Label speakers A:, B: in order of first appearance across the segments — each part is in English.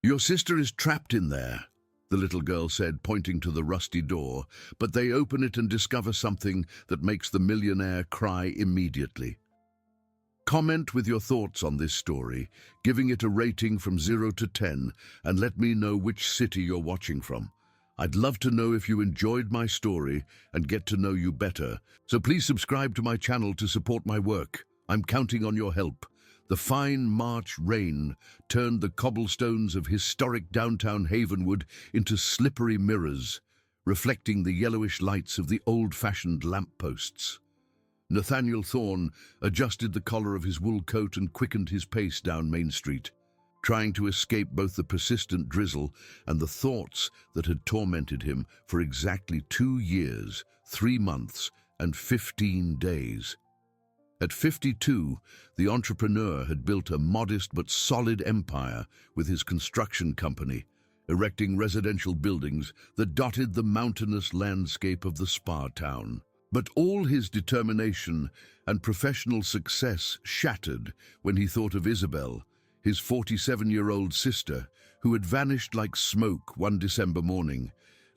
A: "Your sister is trapped in there," the little girl said, pointing to the rusty door, but they open it and discover something that makes the millionaire cry immediately. Comment with your thoughts on this story, giving it a rating from 0 to 10, and let me know which city you're watching from. I'd love to know if you enjoyed my story and get to know you better, so please subscribe to my channel to support my work. I'm counting on your help. The fine March rain turned the cobblestones of historic downtown Havenwood into slippery mirrors, reflecting the yellowish lights of the old-fashioned lampposts. Nathaniel Thorne adjusted the collar of his wool coat and quickened his pace down Main Street, trying to escape both the persistent drizzle and the thoughts that had tormented him for exactly 2 years, 3 months, and 15 days. At 52, the entrepreneur had built a modest but solid empire with his construction company, erecting residential buildings that dotted the mountainous landscape of the spa town. But all his determination and professional success shattered when he thought of Isabel, his 47-year-old sister, who had vanished like smoke one December morning,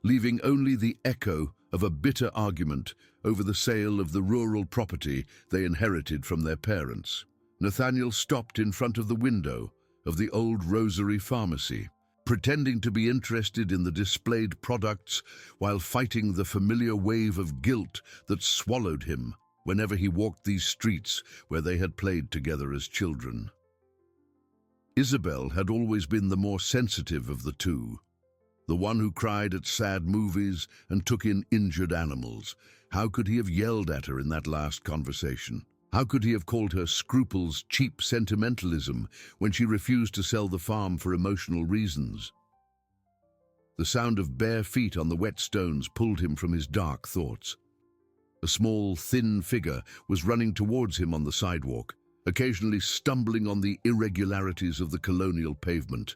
A: leaving only the echo of a bitter argument over the sale of the rural property they inherited from their parents. Nathaniel stopped in front of the window of the old Rosary Pharmacy, pretending to be interested in the displayed products while fighting the familiar wave of guilt that swallowed him whenever he walked these streets where they had played together as children. Isabel had always been the more sensitive of the two, the one who cried at sad movies and took in injured animals. How could he have yelled at her in that last conversation? How could he have called her scruples cheap sentimentalism when she refused to sell the farm for emotional reasons? The sound of bare feet on the wet stones pulled him from his dark thoughts. A small, thin figure was running towards him on the sidewalk, occasionally stumbling on the irregularities of the colonial pavement.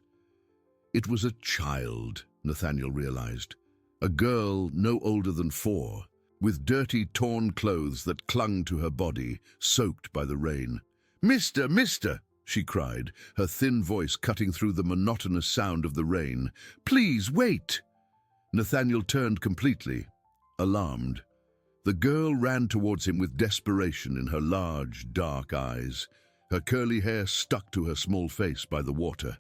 A: It was a child, Nathaniel realized, a girl no older than 4, with dirty, torn clothes that clung to her body, soaked by the rain. "Mister, mister!" she cried, her thin voice cutting through the monotonous sound of the rain. "Please, wait!" Nathaniel turned completely, alarmed. The girl ran towards him with desperation in her large, dark eyes. Her curly hair stuck to her small face by the water.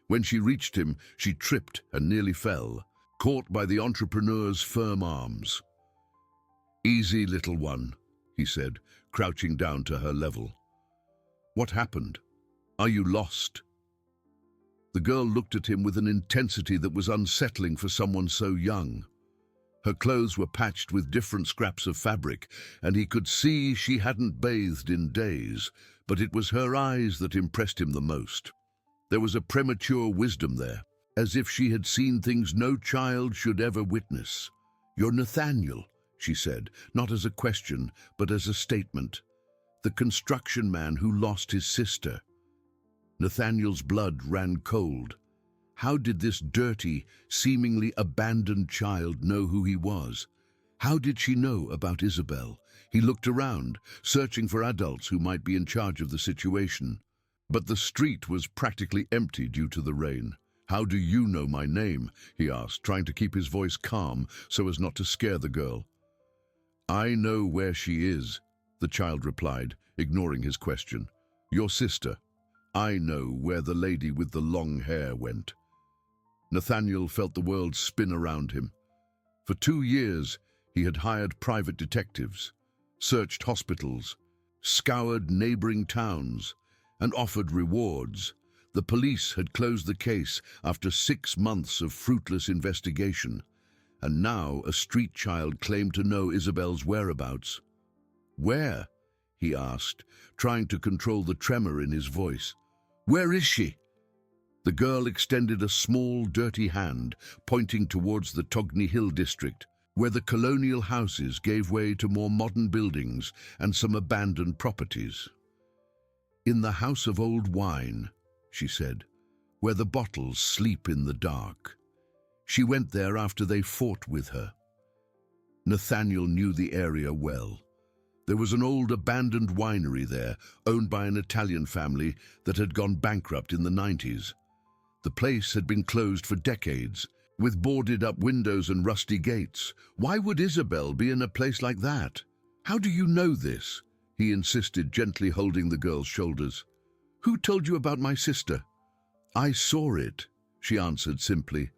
A: When she reached him, she tripped and nearly fell, caught by the entrepreneur's firm arms. "Easy, little one," he said, crouching down to her level. "What happened? Are you lost?" The girl looked at him with an intensity that was unsettling for someone so young. Her clothes were patched with different scraps of fabric, and he could see she hadn't bathed in days, but it was her eyes that impressed him the most. There was a premature wisdom there, as if she had seen things no child should ever witness. "You're Nathaniel," she said, not as a question, but as a statement. "The construction man who lost his sister." Nathaniel's blood ran cold. How did this dirty, seemingly abandoned child know who he was? How did she know about Isabel? He looked around, searching for adults who might be in charge of the situation. But the street was practically empty due to the rain. "How do you know my name?" he asked, trying to keep his voice calm so as not to scare the girl. "I know where she is," the child replied, ignoring his question. "Your sister. I know where the lady with the long hair went." Nathaniel felt the world spin around him. For 2 years, he had hired private detectives, searched hospitals, scoured neighboring towns, and offered rewards. The police had closed the case after 6 months of fruitless investigation, and now a street child claimed to know Isabel's whereabouts. "Where?" he asked, trying to control the tremor in his voice. "Where is she?" The girl extended a small, dirty hand, pointing towards the Togni Hill district, where the colonial houses gave way to more modern buildings and some abandoned properties. "In the house of old wine," she said, "where the bottles sleep in the dark." She went there after they fought with her. Nathaniel knew the area well. There was an old abandoned winery there, owned by an Italian family that had gone bankrupt in the 90s. The place had been closed for decades, with boarded-up windows and rusty gates. Why would Isabel be in a place like that? How do you know this? He insisted, gently holding the girl's shoulders. Who told you about my sister? I saw it, she answered simply.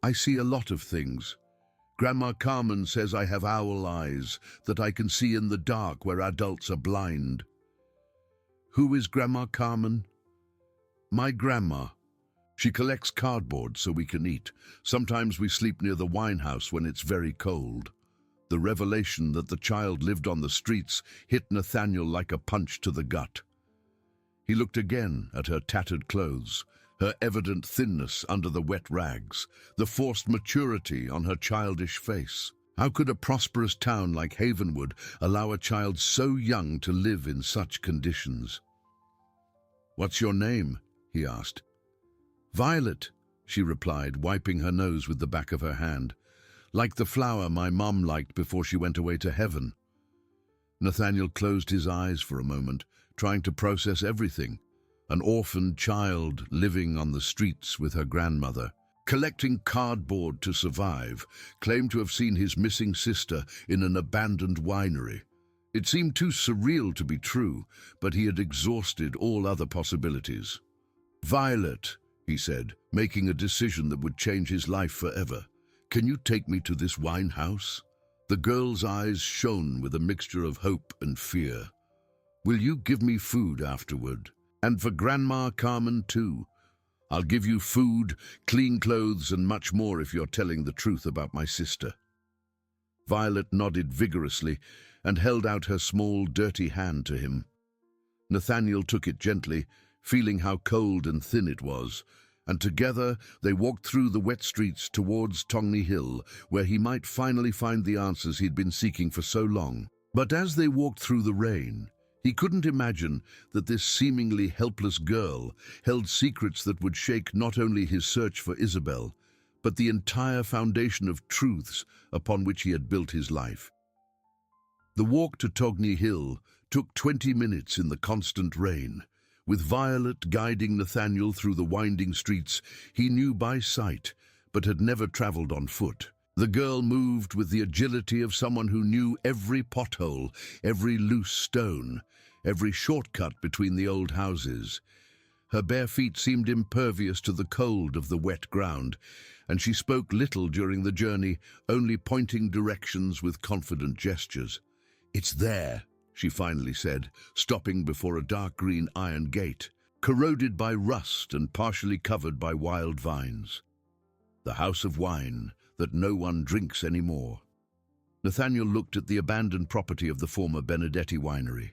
A: I see a lot of things. Grandma Carmen says I have owl eyes, that I can see in the dark where adults are blind. Who is Grandma Carmen? My grandma. She collects cardboard so we can eat. Sometimes we sleep near the wine house when it's very cold. The revelation that the child lived on the streets hit Nathaniel like a punch to the gut. He looked again at her tattered clothes, her evident thinness under the wet rags, the forced maturity on her childish face. How could a prosperous town like Havenwood allow a child so young to live in such conditions? What's your name? He asked. Violet, she replied, wiping her nose with the back of her hand. Like the flower my mom liked before she went away to heaven. Nathaniel closed his eyes for a moment, trying to process everything. An orphaned child living on the streets with her grandmother, collecting cardboard to survive, claimed to have seen his missing sister in an abandoned winery. It seemed too surreal to be true, but he had exhausted all other possibilities. Violet, he said, making a decision that would change his life forever. Can you take me to this wine house? The girl's eyes shone with a mixture of hope and fear. Will you give me food afterward? And for Grandma Carmen too. I'll give you food, clean clothes, and much more if you're telling the truth about my sister. Violet nodded vigorously and held out her small, dirty hand to him. Nathaniel took it gently, feeling how cold and thin it was, and together they walked through the wet streets towards Tongney Hill, where he might finally find the answers he'd been seeking for so long. But as they walked through the rain, he couldn't imagine that this seemingly helpless girl held secrets that would shake not only his search for Isabel, but the entire foundation of truths upon which he had built his life. The walk to Tongney Hill took 20 minutes in the constant rain, with Violet guiding Nathaniel through the winding streets he knew by sight, but had never traveled on foot. The girl moved with the agility of someone who knew every pothole, every loose stone, every shortcut between the old houses. Her bare feet seemed impervious to the cold of the wet ground, and she spoke little during the journey, only pointing directions with confident gestures. It's there, she finally said, stopping before a dark green iron gate, corroded by rust and partially covered by wild vines. The house of wine that no one drinks anymore. Nathaniel looked at the abandoned property of the former Benedetti winery.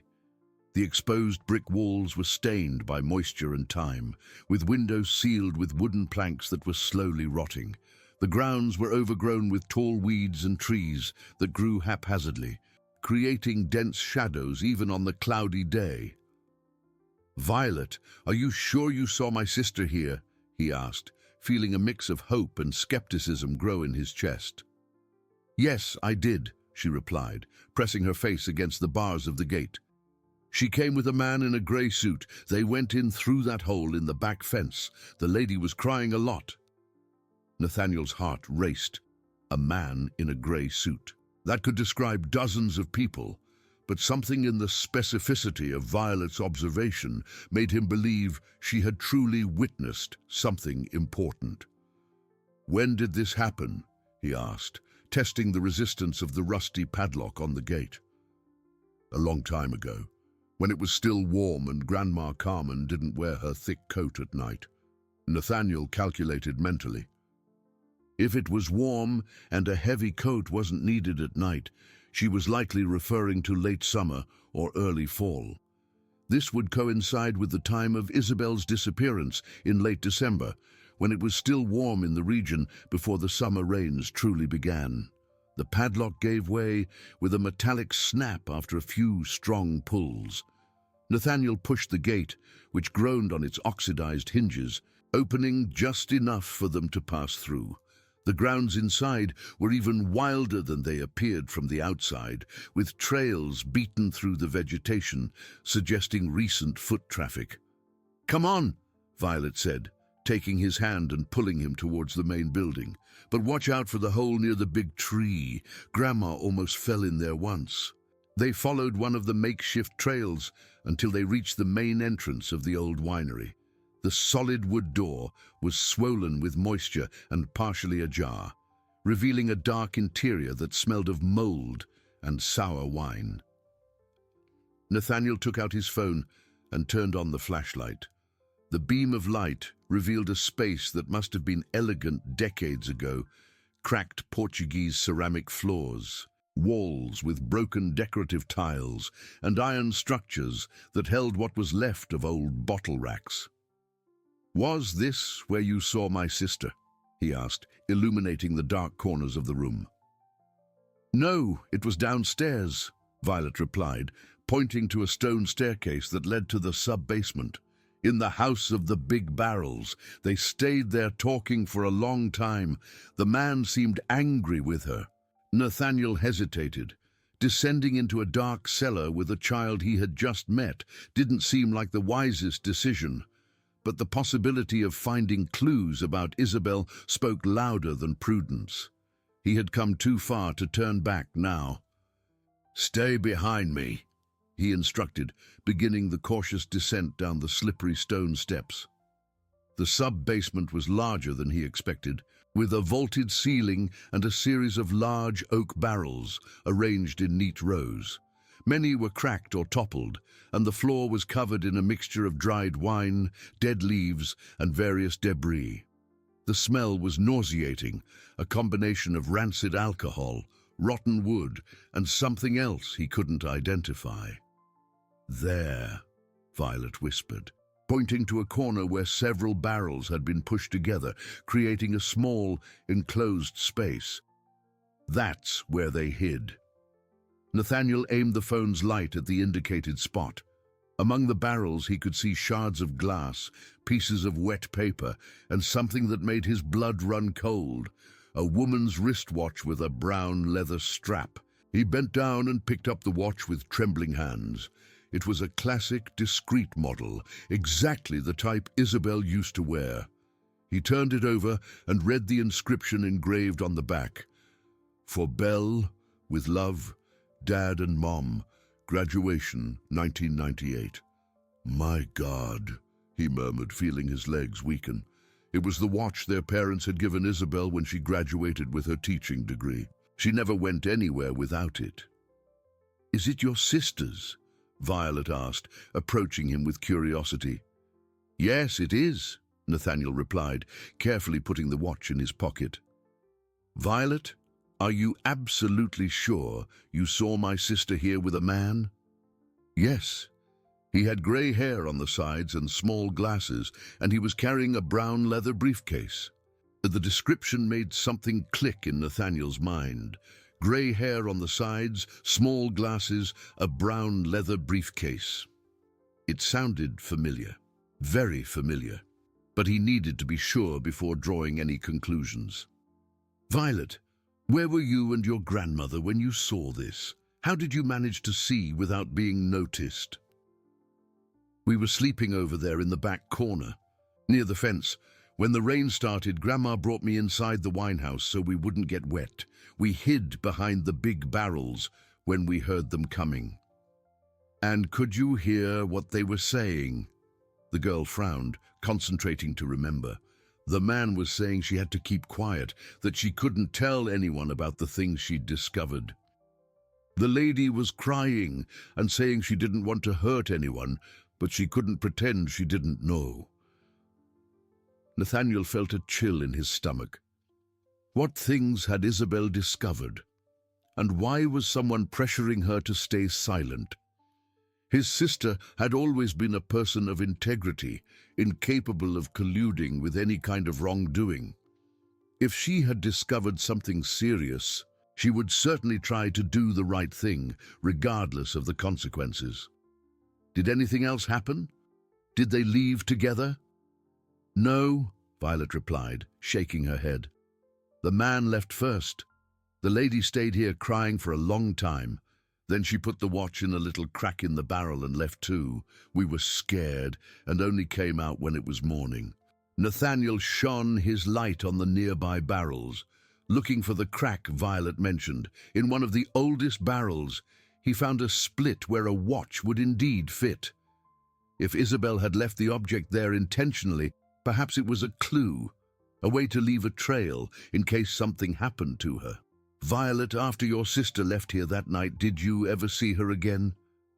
A: The exposed brick walls were stained by moisture and time, with windows sealed with wooden planks that were slowly rotting. The grounds were overgrown with tall weeds and trees that grew haphazardly, creating dense shadows even on the cloudy day. Violet, are you sure you saw my sister here? He asked, feeling a mix of hope and skepticism grow in his chest. Yes, I did, she replied, pressing her face against the bars of the gate. She came with a man in a grey suit. They went in through that hole in the back fence. The lady was crying a lot. Nathaniel's heart raced. A man in a grey suit. That could describe dozens of people, but something in the specificity of Violet's observation made him believe she had truly witnessed something important. When did this happen? He asked, testing the resistance of the rusty padlock on the gate. A long time ago, when it was still warm and Grandma Carmen didn't wear her thick coat at night. Nathaniel calculated mentally. If it was warm and a heavy coat wasn't needed at night, she was likely referring to late summer or early fall. This would coincide with the time of Isabel's disappearance in late December, when it was still warm in the region before the summer rains truly began. The padlock gave way with a metallic snap after a few strong pulls. Nathaniel pushed the gate, which groaned on its oxidized hinges, opening just enough for them to pass through. The grounds inside were even wilder than they appeared from the outside, with trails beaten through the vegetation, suggesting recent foot traffic. "Come on," Violet said, taking his hand and pulling him towards the main building. But watch out for the hole near the big tree. Grandma almost fell in there once. They followed one of the makeshift trails until they reached the main entrance of the old winery. The solid wood door was swollen with moisture and partially ajar, revealing a dark interior that smelled of mold and sour wine. Nathaniel took out his phone and turned on the flashlight. The beam of light revealed a space that must have been elegant decades ago: cracked Portuguese ceramic floors, walls with broken decorative tiles, and iron structures that held what was left of old bottle racks. "Was this where you saw my sister?" he asked, illuminating the dark corners of the room. "No, it was downstairs," Violet replied, pointing to a stone staircase that led to the sub-basement. "In the house of the big barrels. They stayed there talking for a long time. The man seemed angry with her." Nathaniel hesitated. Descending into a dark cellar with a child he had just met didn't seem like the wisest decision, but the possibility of finding clues about Isabel spoke louder than prudence. He had come too far to turn back now. "Stay behind me," he instructed, beginning the cautious descent down the slippery stone steps. The sub-basement was larger than he expected, with a vaulted ceiling and a series of large oak barrels arranged in neat rows. Many were cracked or toppled, and the floor was covered in a mixture of dried wine, dead leaves, and various debris. The smell was nauseating, a combination of rancid alcohol, rotten wood, and something else he couldn't identify. "There," Violet whispered, pointing to a corner where several barrels had been pushed together, creating a small, enclosed space. "That's where they hid." Nathaniel aimed the phone's light at the indicated spot. Among the barrels he could see shards of glass, pieces of wet paper, and something that made his blood run cold: a woman's wristwatch with a brown leather strap. He bent down and picked up the watch with trembling hands. It was a classic, discreet model, exactly the type Isabel used to wear. He turned it over and read the inscription engraved on the back: "For Belle, with love, Dad and Mom, graduation 1998. "My God," he murmured, feeling his legs weaken. It was the watch their parents had given Isabel when she graduated with her teaching degree. She never went anywhere without it. "Is it your sister's?" Violet asked, approaching him with curiosity. "Yes, it is," Nathaniel replied, carefully putting the watch in his pocket. "Violet, are you absolutely sure you saw my sister here with a man?" "Yes. He had grey hair on the sides and small glasses, and he was carrying a brown leather briefcase." The description made something click in Nathaniel's mind. Grey hair on the sides, small glasses, a brown leather briefcase. It sounded familiar, very familiar, but he needed to be sure before drawing any conclusions. "Violet, where were you and your grandmother when you saw this? How did you manage to see without being noticed?" "We were sleeping over there in the back corner, near the fence. When the rain started, Grandma brought me inside the winehouse so we wouldn't get wet. We hid behind the big barrels when we heard them coming." "And could you hear what they were saying?" The girl frowned, concentrating to remember. The man was saying she had to keep quiet, that she couldn't tell anyone about the things she'd discovered. "The lady was crying and saying she didn't want to hurt anyone, but she couldn't pretend she didn't know." Nathaniel felt a chill in his stomach. What things had Isabel discovered? And why was someone pressuring her to stay silent? His sister had always been a person of integrity, incapable of colluding with any kind of wrongdoing. If she had discovered something serious, she would certainly try to do the right thing, regardless of the consequences. Did anything else happen? Did they leave together? "No," Violet replied, shaking her head. "The man left first. The lady stayed here crying for a long time. Then she put the watch in a little crack in the barrel and left too. We were scared and only came out when it was morning." Nathaniel shone his light on the nearby barrels, looking for the crack Violet mentioned. In one of the oldest barrels, he found a split where a watch would indeed fit. If Isabel had left the object there intentionally, perhaps it was a clue, a way to leave a trail in case something happened to her. Violet, after your sister left here that night, did you ever see her again?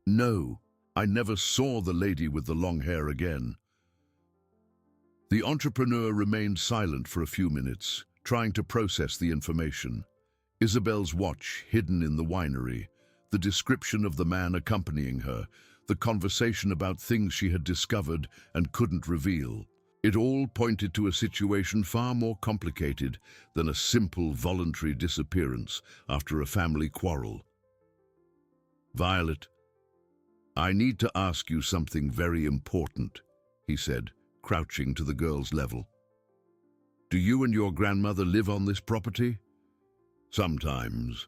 A: No, I never saw the lady with the long hair again. The entrepreneur remained silent for a few minutes, trying to process the information. Isabel's watch hidden in the winery, the description of the man accompanying her, the conversation about things she had discovered and couldn't reveal. It all pointed to a situation far more complicated than a simple voluntary disappearance after a family quarrel. Violet, I need to ask you something very important, he said, crouching to the girl's level. Do you and your grandmother live on this property? Sometimes,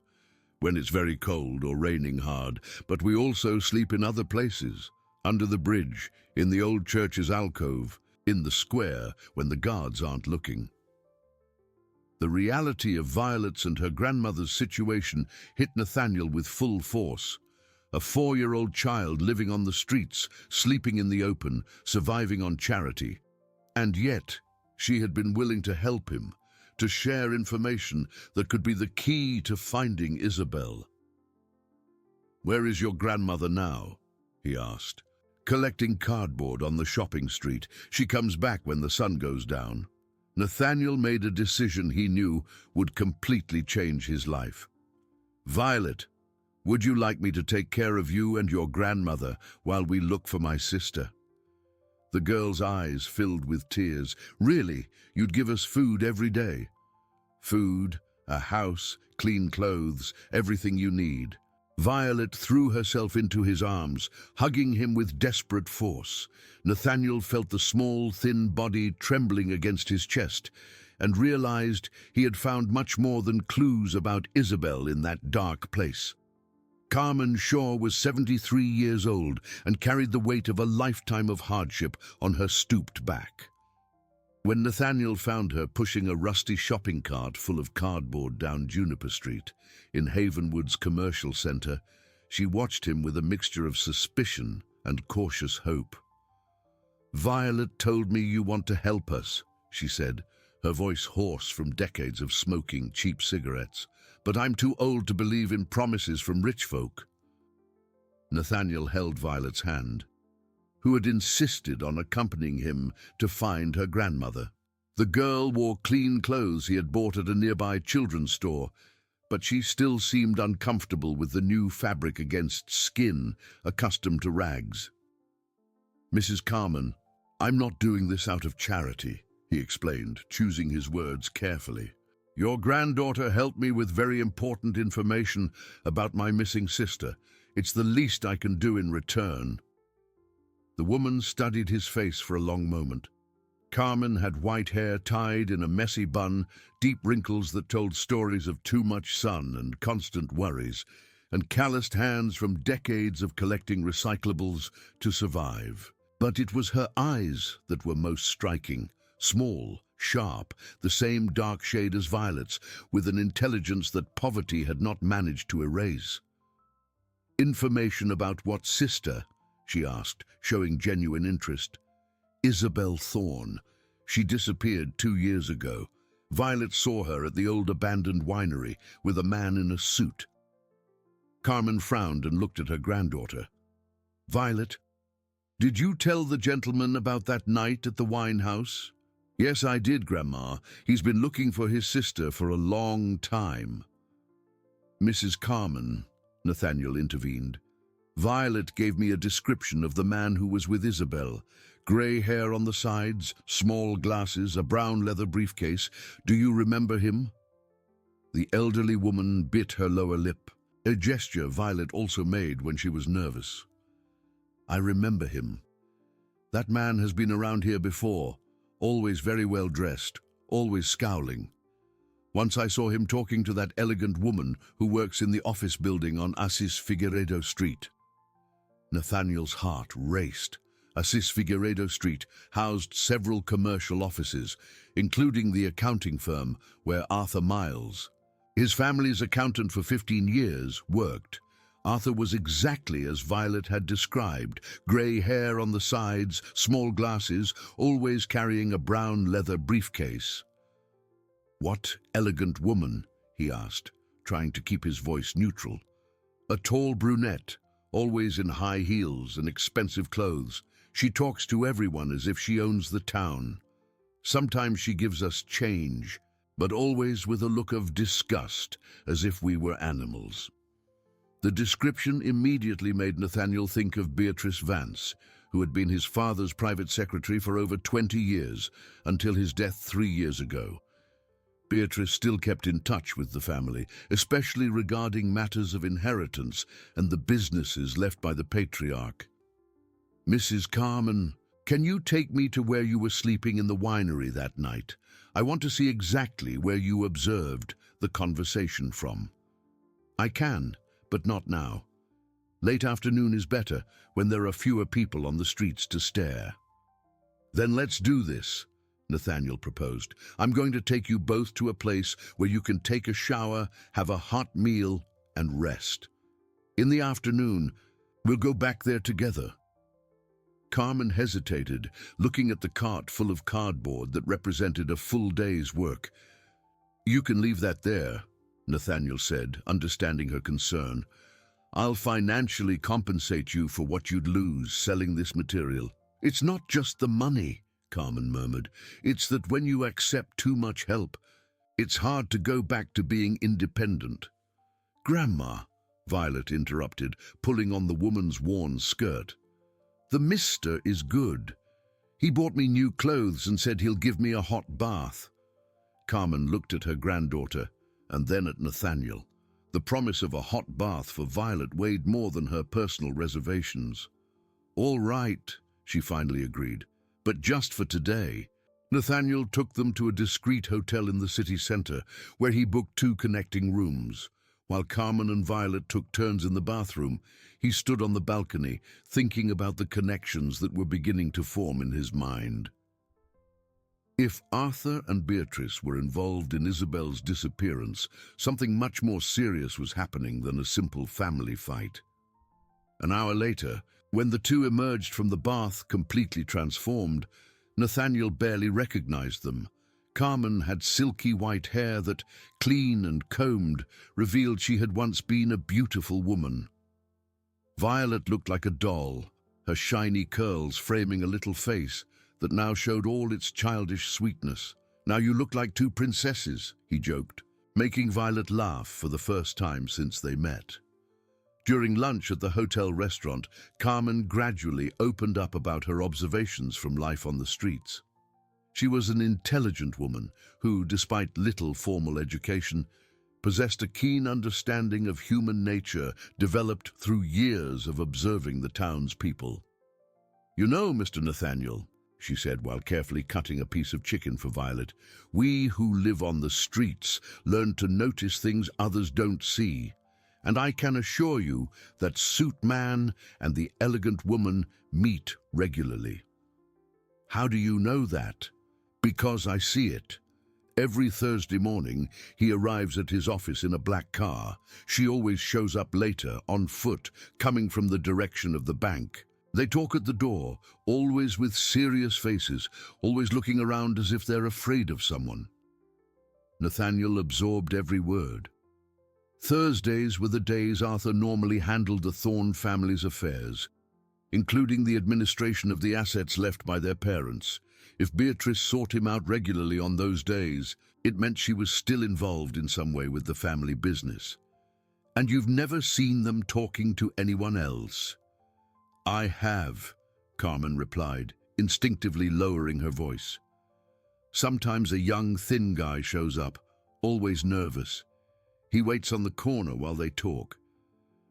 A: when it's very cold or raining hard, but we also sleep in other places, under the bridge, in the old church's alcove, in the square when the guards aren't looking. The reality of Violet's and her grandmother's situation hit Nathaniel with full force. A 4-year-old child living on the streets, sleeping in the open, surviving on charity. And yet, she had been willing to help him, to share information that could be the key to finding Isabel. Where is your grandmother now? He asked. Collecting cardboard on the shopping street. She comes back when the sun goes down. Nathaniel made a decision he knew would completely change his life. Violet, would you like me to take care of you and your grandmother while we look for my sister? The girl's eyes filled with tears. Really, you'd give us food every day? Food, a house, clean clothes, everything you need. Violet threw herself into his arms, hugging him with desperate force. Nathaniel felt the small, thin body trembling against his chest and realized he had found much more than clues about Isabel in that dark place. Carmen Shaw was 73 years old and carried the weight of a lifetime of hardship on her stooped back. When Nathaniel found her pushing a rusty shopping cart full of cardboard down Juniper Street, in Havenwood's commercial center, she watched him with a mixture of suspicion and cautious hope. Violet told me you want to help us, she said, her voice hoarse from decades of smoking cheap cigarettes. But I'm too old to believe in promises from rich folk. Nathaniel held Violet's hand, who had insisted on accompanying him to find her grandmother. The girl wore clean clothes he had bought at a nearby children's store, but she still seemed uncomfortable with the new fabric against skin accustomed to rags. Mrs. Carmen, I'm not doing this out of charity, he explained, choosing his words carefully. Your granddaughter helped me with very important information about my missing sister. It's the least I can do in return. The woman studied his face for a long moment. Carmen had white hair tied in a messy bun, deep wrinkles that told stories of too much sun and constant worries, and calloused hands from decades of collecting recyclables to survive. But it was her eyes that were most striking, small, sharp, the same dark shade as Violet's, with an intelligence that poverty had not managed to erase. Information about what sister? She asked, showing genuine interest. Isabel Thorne. She disappeared 2 years ago. Violet saw her at the old abandoned winery with a man in a suit. Carmen frowned and looked at her granddaughter. Violet, did you tell the gentleman about that night at the wine house? Yes, I did, Grandma. He's been looking for his sister for a long time. Mrs. Carmen, Nathaniel intervened. Violet gave me a description of the man who was with Isabel. Grey hair on the sides, small glasses, a brown leather briefcase. Do you remember him? The elderly woman bit her lower lip, a gesture Violet also made when she was nervous. I remember him. That man has been around here before, always very well dressed, always scowling. Once I saw him talking to that elegant woman who works in the office building on Assis Figueiredo Street. Nathaniel's heart raced, Assis Figueiredo Street housed several commercial offices, including the accounting firm where Arthur Miles, his family's accountant for 15 years, worked. Arthur was exactly as Violet had described, grey hair on the sides, small glasses, always carrying a brown leather briefcase. "What elegant woman?" he asked, trying to keep his voice neutral. "A tall brunette, always in high heels and expensive clothes. She talks to everyone as if she owns the town. Sometimes she gives us change, but always with a look of disgust, as if we were animals." The description immediately made Nathaniel think of Beatrice Vance, who had been his father's private secretary for over 20 years, until his death 3 years ago. Beatrice still kept in touch with the family, especially regarding matters of inheritance and the businesses left by the patriarch. "Mrs. Carmen, can you take me to where you were sleeping in the winery that night? I want to see exactly where you observed the conversation from." "I can, but not now. Late afternoon is better, when there are fewer people on the streets to stare." "Then let's do this," Nathaniel proposed. "I'm going to take you both to a place where you can take a shower, have a hot meal, and rest. In the afternoon, we'll go back there together." Carmen hesitated, looking at the cart full of cardboard that represented a full day's work. "You can leave that there," Nathaniel said, understanding her concern. "I'll financially compensate you for what you'd lose selling this material." "It's not just the money," Carmen murmured. "It's that when you accept too much help, it's hard to go back to being independent." "Grandma," Violet interrupted, pulling on the woman's worn skirt. "The mister is good. He bought me new clothes and said he'll give me a hot bath." Carmen looked at her granddaughter and then at Nathaniel. The promise of a hot bath for Violet weighed more than her personal reservations. "All right," she finally agreed, "but just for today." Nathaniel took them to a discreet hotel in the city center, where he booked 2 connecting rooms. While Carmen and Violet took turns in the bathroom, he stood on the balcony, thinking about the connections that were beginning to form in his mind. If Arthur and Beatrice were involved in Isabel's disappearance, something much more serious was happening than a simple family fight. An hour later, when the two emerged from the bath completely transformed, Nathaniel barely recognized them. Carmen had silky white hair that, clean and combed, revealed she had once been a beautiful woman. Violet looked like a doll, her shiny curls framing a little face that now showed all its childish sweetness. "Now you look like 2 princesses," he joked, making Violet laugh for the first time since they met. During lunch at the hotel restaurant, Carmen gradually opened up about her observations from life on the streets. She was an intelligent woman who, despite little formal education, possessed a keen understanding of human nature developed through years of observing the town's people. "You know, Mr. Nathaniel," she said while carefully cutting a piece of chicken for Violet, "we who live on the streets learn to notice things others don't see. And I can assure you that suit man and the elegant woman meet regularly." "How do you know that?" "Because I see it. Every Thursday morning, he arrives at his office in a black car. She always shows up later, on foot, coming from the direction of the bank. They talk at the door, always with serious faces, always looking around as if they're afraid of someone." Nathaniel absorbed every word. Thursdays were the days Arthur normally handled the Thorne family's affairs, including the administration of the assets left by their parents. If Beatrice sought him out regularly on those days, it meant she was still involved in some way with the family business. "And you've never seen them talking to anyone else?" "I have," Carmen replied, instinctively lowering her voice. "Sometimes a young, thin guy shows up, always nervous. He waits on the corner while they talk.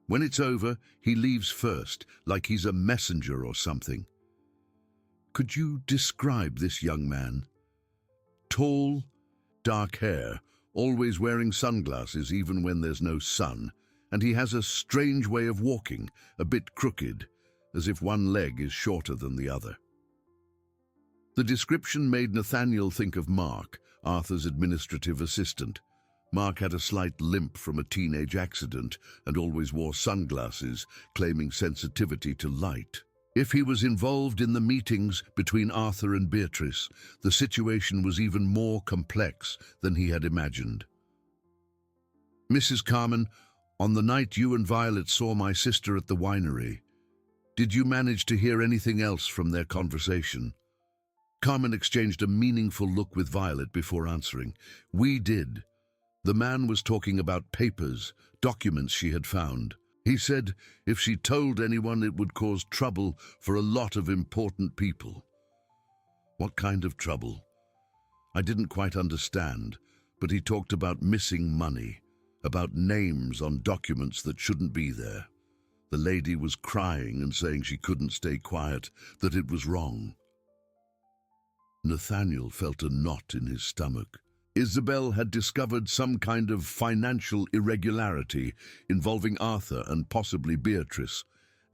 A: When it's over, he leaves first, like he's a messenger or something." "Could you describe this young man?" "Tall, dark hair, always wearing sunglasses even when there's no sun, and he has a strange way of walking, a bit crooked, as if one leg is shorter than the other. The description made Nathaniel think of Mark, Arthur's administrative assistant. Mark had a slight limp from a teenage accident and always wore sunglasses, claiming sensitivity to light. If he was involved in the meetings between Arthur and Beatrice, the situation was even more complex than he had imagined. "Mrs. Carmen, on the night you and Violet saw my sister at the winery, did you manage to hear anything else from their conversation?" Carmen exchanged a meaningful look with Violet before answering. "We did. The man was talking about papers, documents she had found. He said if she told anyone it would cause trouble for a lot of important people." "What kind of trouble?" "I didn't quite understand, but he talked about missing money, about names on documents that shouldn't be there. The lady was crying and saying she couldn't stay quiet, that it was wrong." Nathaniel felt a knot in his stomach. Isabel had discovered some kind of financial irregularity involving Arthur and possibly Beatrice.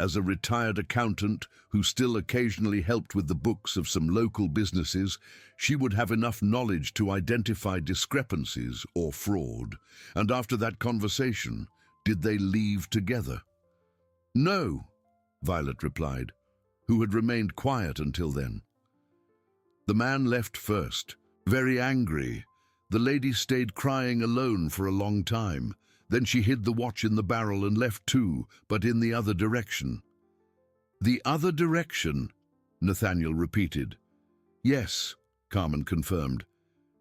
A: As a retired accountant who still occasionally helped with the books of some local businesses, she would have enough knowledge to identify discrepancies or fraud. And after that conversation, did they leave together? "No," Violet replied, who had remained quiet until then. "The man left first, very angry. The lady stayed crying alone for a long time. Then she hid the watch in the barrel and left too, but in the other direction." "The other direction?" Nathaniel repeated. "Yes," Carmen confirmed.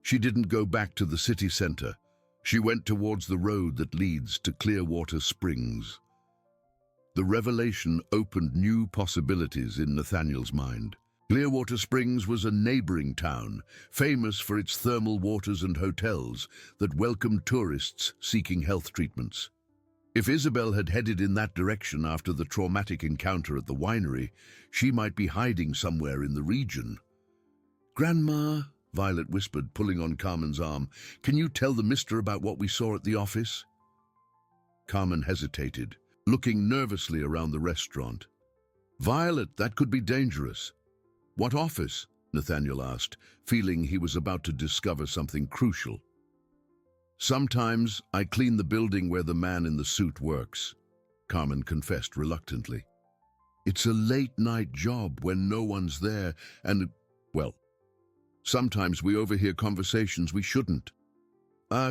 A: "She didn't go back to the city center. She went towards the road that leads to Clearwater Springs." The revelation opened new possibilities in Nathaniel's mind. Clearwater Springs was a neighboring town, famous for its thermal waters and hotels that welcomed tourists seeking health treatments. If Isabel had headed in that direction after the traumatic encounter at the winery, she might be hiding somewhere in the region. "Grandma," Violet whispered, pulling on Carmen's arm, "can you tell the mister about what we saw at the office?" Carmen hesitated, looking nervously around the restaurant. "Violet, that could be dangerous." "What office?" Nathaniel asked, feeling he was about to discover something crucial. "Sometimes I clean the building where the man in the suit works," Carmen confessed reluctantly. "It's a late-night job when no one's there and, well, sometimes we overhear conversations we shouldn't."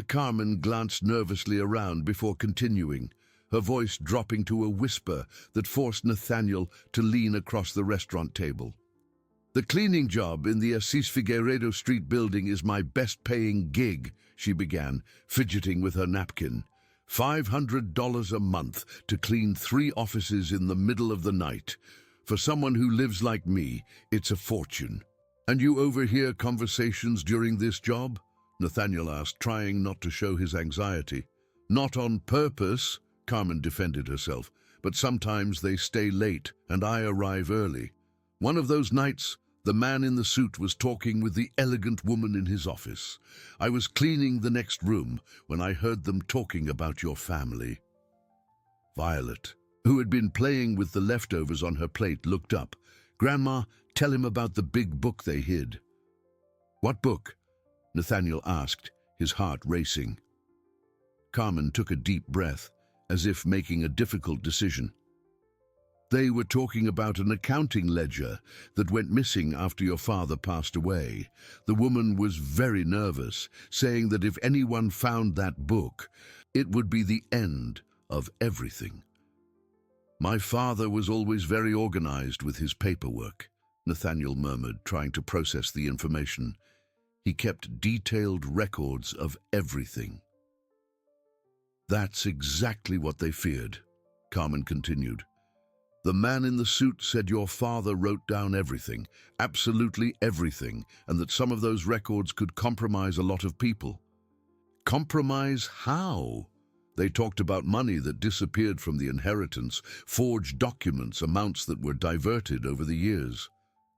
A: Carmen glanced nervously around before continuing, her voice dropping to a whisper that forced Nathaniel to lean across the restaurant table. "The cleaning job in the Assis Figueiredo Street building is my best-paying gig," she began, fidgeting with her napkin. $500 a month to clean 3 offices in the middle of the night. For someone who lives like me, it's a fortune." "And you overhear conversations during this job?" Nathaniel asked, trying not to show his anxiety. "Not on purpose," Carmen defended herself, "but sometimes they stay late and I arrive early. One of those nights, the man in the suit was talking with the elegant woman in his office. I was cleaning the next room when I heard them talking about your family." Violet, who had been playing with the leftovers on her plate, looked up. "Grandma, tell him about the big book they hid." "What book?" Nathaniel asked, his heart racing. Carmen took a deep breath, as if making a difficult decision. "They were talking about an accounting ledger that went missing after your father passed away. The woman was very nervous, saying that if anyone found that book, it would be the end of everything." "My father was always very organized with his paperwork," Nathaniel murmured, trying to process the information. "He kept detailed records of everything." "That's exactly what they feared," Carmen continued. "The man in the suit said your father wrote down everything, absolutely everything, and that some of those records could compromise a lot of people." "Compromise how?" "They talked about money that disappeared from the inheritance, forged documents, amounts that were diverted over the years."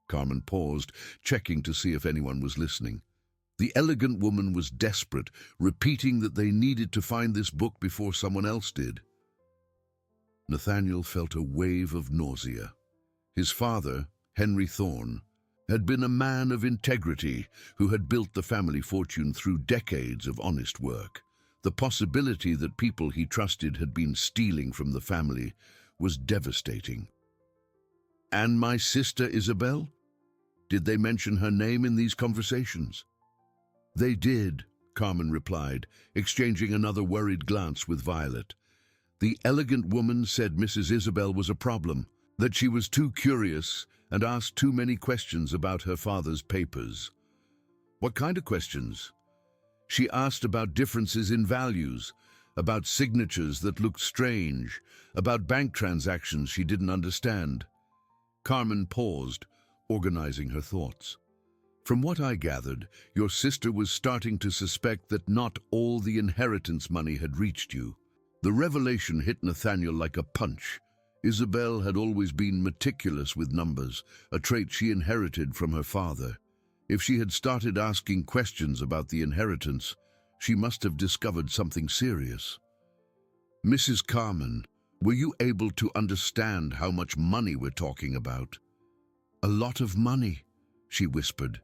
A: Carmen paused, checking to see if anyone was listening. The elegant woman was desperate, repeating that they needed to find this book before someone else did. Nathaniel felt a wave of nausea. His father, Henry Thorne, had been a man of integrity who had built the family fortune through decades of honest work. The possibility that people he trusted had been stealing from the family was devastating. "And my sister Isabel? Did they mention her name in these conversations?" "They did," Carmen replied, exchanging another worried glance with Violet. "The elegant woman said Mrs. Isabel was a problem, that she was too curious and asked too many questions about her father's papers." "What kind of questions?" "She asked about differences in values, about signatures that looked strange, about bank transactions she didn't understand." Carmen paused, organizing her thoughts. "From what I gathered, your sister was starting to suspect that not all the inheritance money had reached you." The revelation hit Nathaniel like a punch. Isabel had always been meticulous with numbers, a trait she inherited from her father. If she had started asking questions about the inheritance, she must have discovered something serious. "Mrs. Carmen, were you able to understand how much money we're talking about?" "A lot of money," she whispered.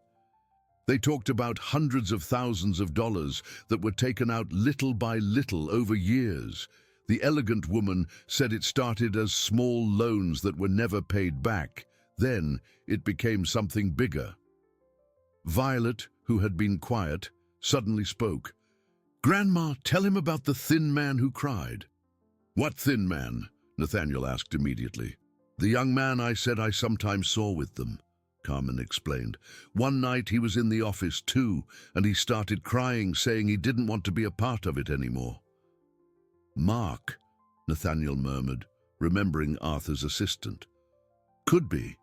A: "They talked about hundreds of thousands of dollars that were taken out little by little over years. The elegant woman said it started as small loans that were never paid back. Then it became something bigger." Violet, who had been quiet, suddenly spoke. "Grandma, tell him about the thin man who cried." "What thin man?" Nathaniel asked immediately. "The young man I said I sometimes saw with them," Carmen explained. "One night he was in the office too, and he started crying, saying he didn't want to be a part of it anymore." "Mark," Nathaniel murmured, remembering Arthur's assistant. "Could be.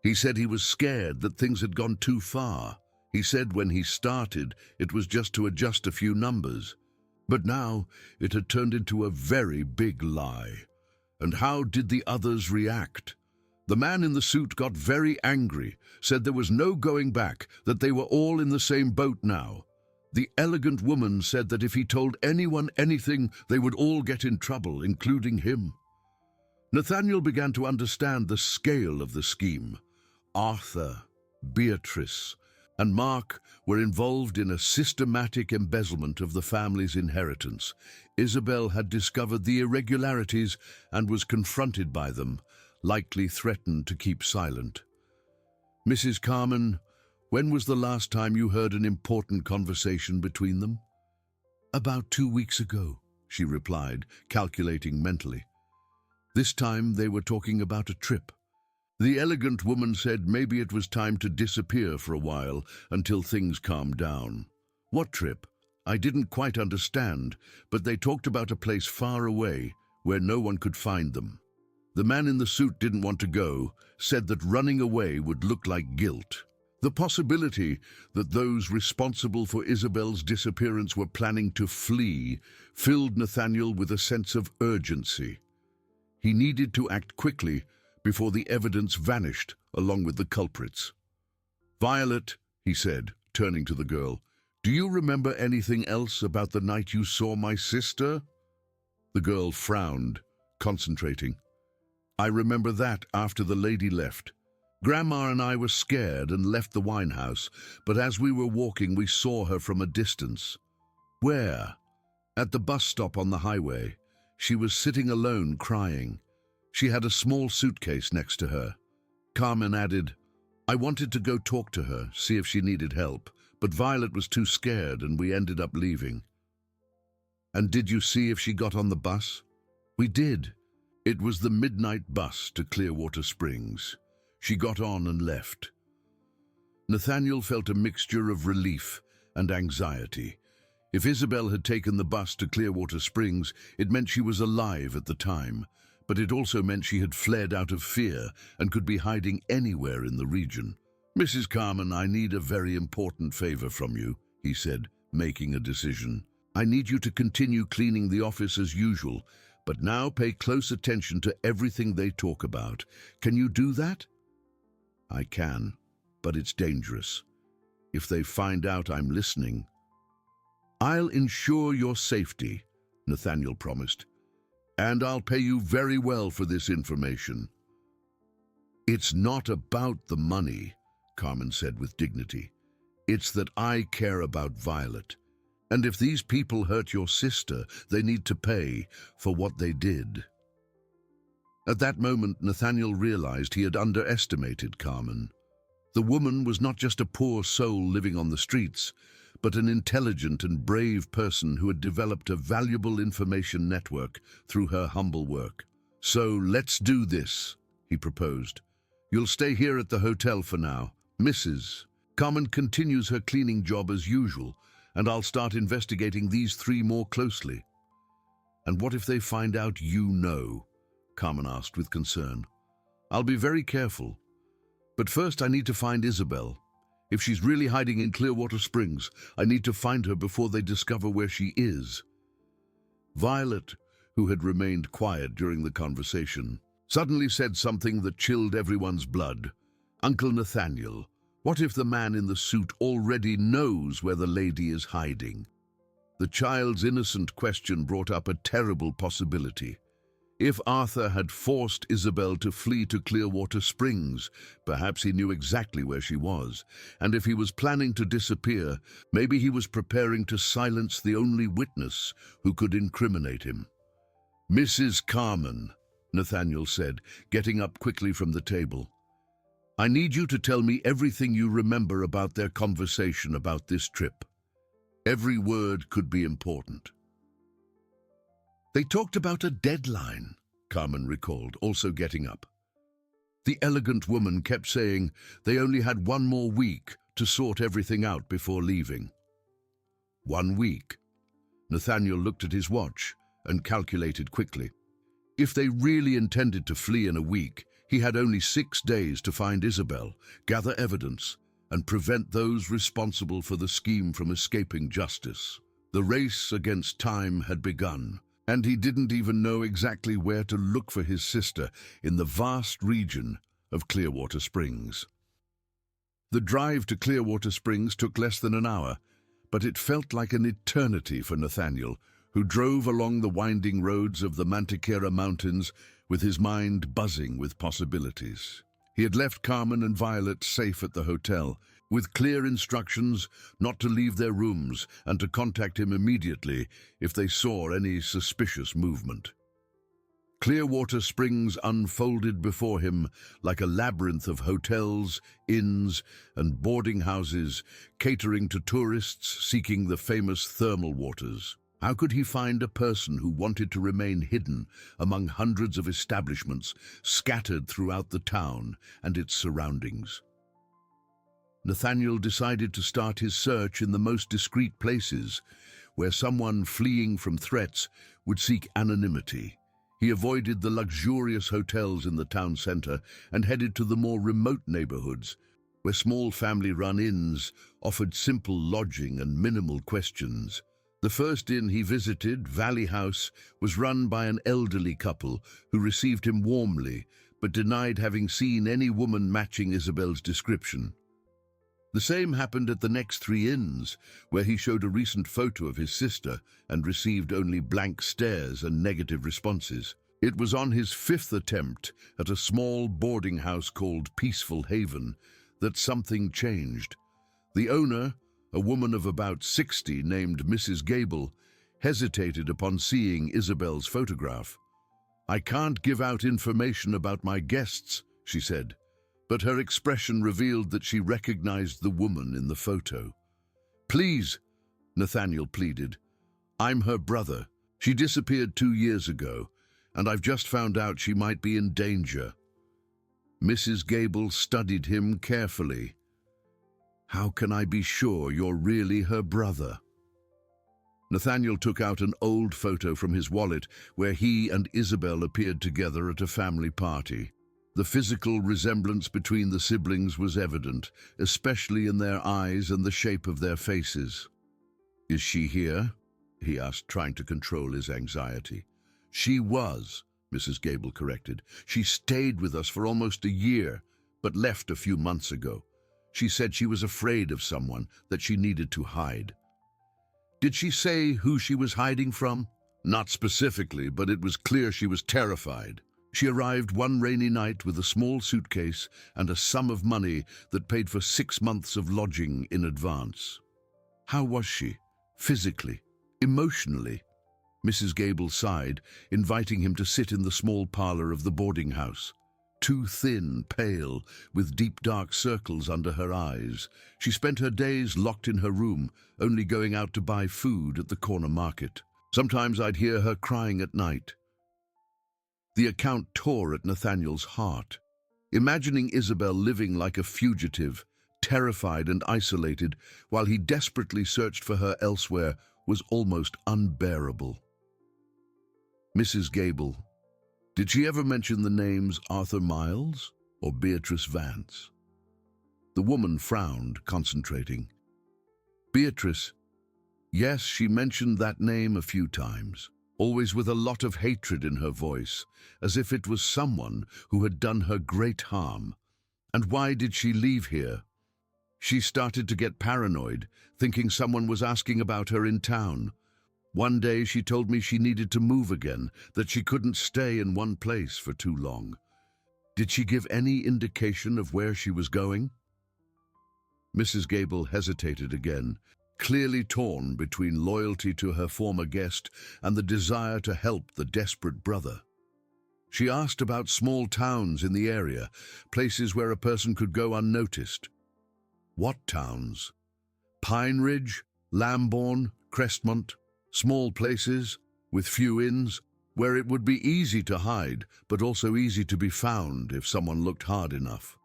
A: He said he was scared that things had gone too far. He said when he started, it was just to adjust a few numbers. But now it had turned into a very big lie. And how did the others react? The man in the suit got very angry, said there was no going back, that they were all in the same boat now. The elegant woman said that if he told anyone anything, they would all get in trouble, including him." Nathaniel began to understand the scale of the scheme. Arthur, Beatrice, and Mark were involved in a systematic embezzlement of the family's inheritance. Isabel had discovered the irregularities and was confronted by them, likely threatened to keep silent. "Mrs. Carmen, when was the last time you heard an important conversation between them?" "About 2 weeks ago," she replied, calculating mentally. This time they were talking about a trip. The elegant woman said maybe it was time to disappear for a while until things calmed down. "What trip?" "I didn't quite understand, but they talked about a place far away where no one could find them. The man in the suit didn't want to go, said that running away would look like guilt." The possibility that those responsible for Isabel's disappearance were planning to flee filled Nathaniel with a sense of urgency. He needed to act quickly before the evidence vanished along with the culprits. "Violet," he said, turning to the girl, "do you remember anything else about the night you saw my sister?" The girl frowned, concentrating. "I remember that after the lady left. Grandma and I were scared and left the wine house, but as we were walking we saw her from a distance." "Where?" "At the bus stop on the highway. She was sitting alone crying. She had a small suitcase next to her." Carmen added, "I wanted to go talk to her, see if she needed help, but Violet was too scared and we ended up leaving." "And did you see if she got on the bus?" "We did. It was the midnight bus to Clearwater Springs. She got on and left." Nathaniel felt a mixture of relief and anxiety. If Isabel had taken the bus to Clearwater Springs, it meant she was alive at the time, but it also meant she had fled out of fear and could be hiding anywhere in the region. "Mrs. Carmen, I need a very important favor from you," he said, making a decision. "I need you to continue cleaning the office as usual, but now pay close attention to everything they talk about. Can you do that?" "I can, but it's dangerous. If they find out I'm listening—" "I'll ensure your safety," Nathaniel promised. "And I'll pay you very well for this information." "It's not about the money," Carmen said with dignity. "It's that I care about Violet. And if these people hurt your sister, they need to pay for what they did." At that moment, Nathaniel realized he had underestimated Carmen. The woman was not just a poor soul living on the streets, but an intelligent and brave person who had developed a valuable information network through her humble work. "So let's do this," he proposed. "You'll stay here at the hotel for now. Mrs. Carmen continues her cleaning job as usual, and I'll start investigating these three more closely." "And what if they find out you know?" Carmen asked with concern. "I'll be very careful. But first I need to find Isabel. If she's really hiding in Clearwater Springs, I need to find her before they discover where she is." Violet, who had remained quiet during the conversation, suddenly said something that chilled everyone's blood. "Uncle Nathaniel, what if the man in the suit already knows where the lady is hiding?" The child's innocent question brought up a terrible possibility. If Arthur had forced Isabel to flee to Clearwater Springs, perhaps he knew exactly where she was. And if he was planning to disappear, maybe he was preparing to silence the only witness who could incriminate him. "Mrs. Carmen," Nathaniel said, getting up quickly from the table, "I need you to tell me everything you remember about their conversation about this trip. Every word could be important." "They talked about a deadline," Carmen recalled, also getting up. The elegant woman kept saying they only had 1 more week to sort everything out before leaving. 1 week. Nathaniel looked at his watch and calculated quickly. If they really intended to flee in a week, he had only 6 days to find Isabel, gather evidence, and prevent those responsible for the scheme from escaping justice. The race against time had begun, and he didn't even know exactly where to look for his sister in the vast region of Clearwater Springs. The drive to Clearwater Springs took less than an hour, but it felt like an eternity for Nathaniel, who drove along the winding roads of the Mantiqueira Mountains with his mind buzzing with possibilities. He had left Carmen and Violet safe at the hotel, with clear instructions not to leave their rooms and to contact him immediately if they saw any suspicious movement. Clearwater Springs unfolded before him like a labyrinth of hotels, inns, and boarding houses catering to tourists seeking the famous thermal waters. How could he find a person who wanted to remain hidden among hundreds of establishments scattered throughout the town and its surroundings? Nathaniel decided to start his search in the most discreet places, where someone fleeing from threats would seek anonymity. He avoided the luxurious hotels in the town center and headed to the more remote neighborhoods, where small family-run inns offered simple lodging and minimal questions. The first inn he visited, Valley House, was run by an elderly couple who received him warmly, but denied having seen any woman matching Isabel's description. The same happened at the next 3 inns, where he showed a recent photo of his sister and received only blank stares and negative responses. It was on his 5th attempt at a small boarding house called Peaceful Haven that something changed. The owner, a woman of about 60 named Mrs. Gable, hesitated upon seeing Isabel's photograph. "I can't give out information about my guests," she said, but her expression revealed that she recognized the woman in the photo. "Please," Nathaniel pleaded. "I'm her brother. She disappeared 2 years ago, and I've just found out she might be in danger." Mrs. Gable studied him carefully. "How can I be sure you're really her brother?" Nathaniel took out an old photo from his wallet where he and Isabel appeared together at a family party. The physical resemblance between the siblings was evident, especially in their eyes and the shape of their faces. "Is she here?" he asked, trying to control his anxiety. "She was," Mrs. Gable corrected. "She stayed with us for almost a year, but left a few months ago. She said she was afraid of someone, that she needed to hide." "Did she say who she was hiding from?" "Not specifically, but it was clear she was terrified." She arrived one rainy night with a small suitcase and a sum of money that paid for 6 months of lodging in advance. How was she? Physically? Emotionally? Mrs. Gable sighed, inviting him to sit in the small parlor of the boarding house. Too thin, pale, with deep dark circles under her eyes, she spent her days locked in her room, only going out to buy food at the corner market. Sometimes I'd hear her crying at night. The account tore at Nathaniel's heart. Imagining Isabel living like a fugitive, terrified and isolated, while he desperately searched for her elsewhere, was almost unbearable. Mrs. Gable, did she ever mention the names Arthur Miles or Beatrice Vance? The woman frowned, concentrating. Beatrice. Yes, she mentioned that name a few times, always with a lot of hatred in her voice, as if it was someone who had done her great harm. And why did she leave here? She started to get paranoid, thinking someone was asking about her in town. One day she told me she needed to move again, that she couldn't stay in one place for too long. Did she give any indication of where she was going? Mrs. Gable hesitated again, clearly torn between loyalty to her former guest and the desire to help the desperate brother. She asked about small towns in the area, places where a person could go unnoticed. What towns? Pine Ridge, Lambourne, Crestmont, small places with few inns, where it would be easy to hide, but also easy to be found if someone looked hard enough.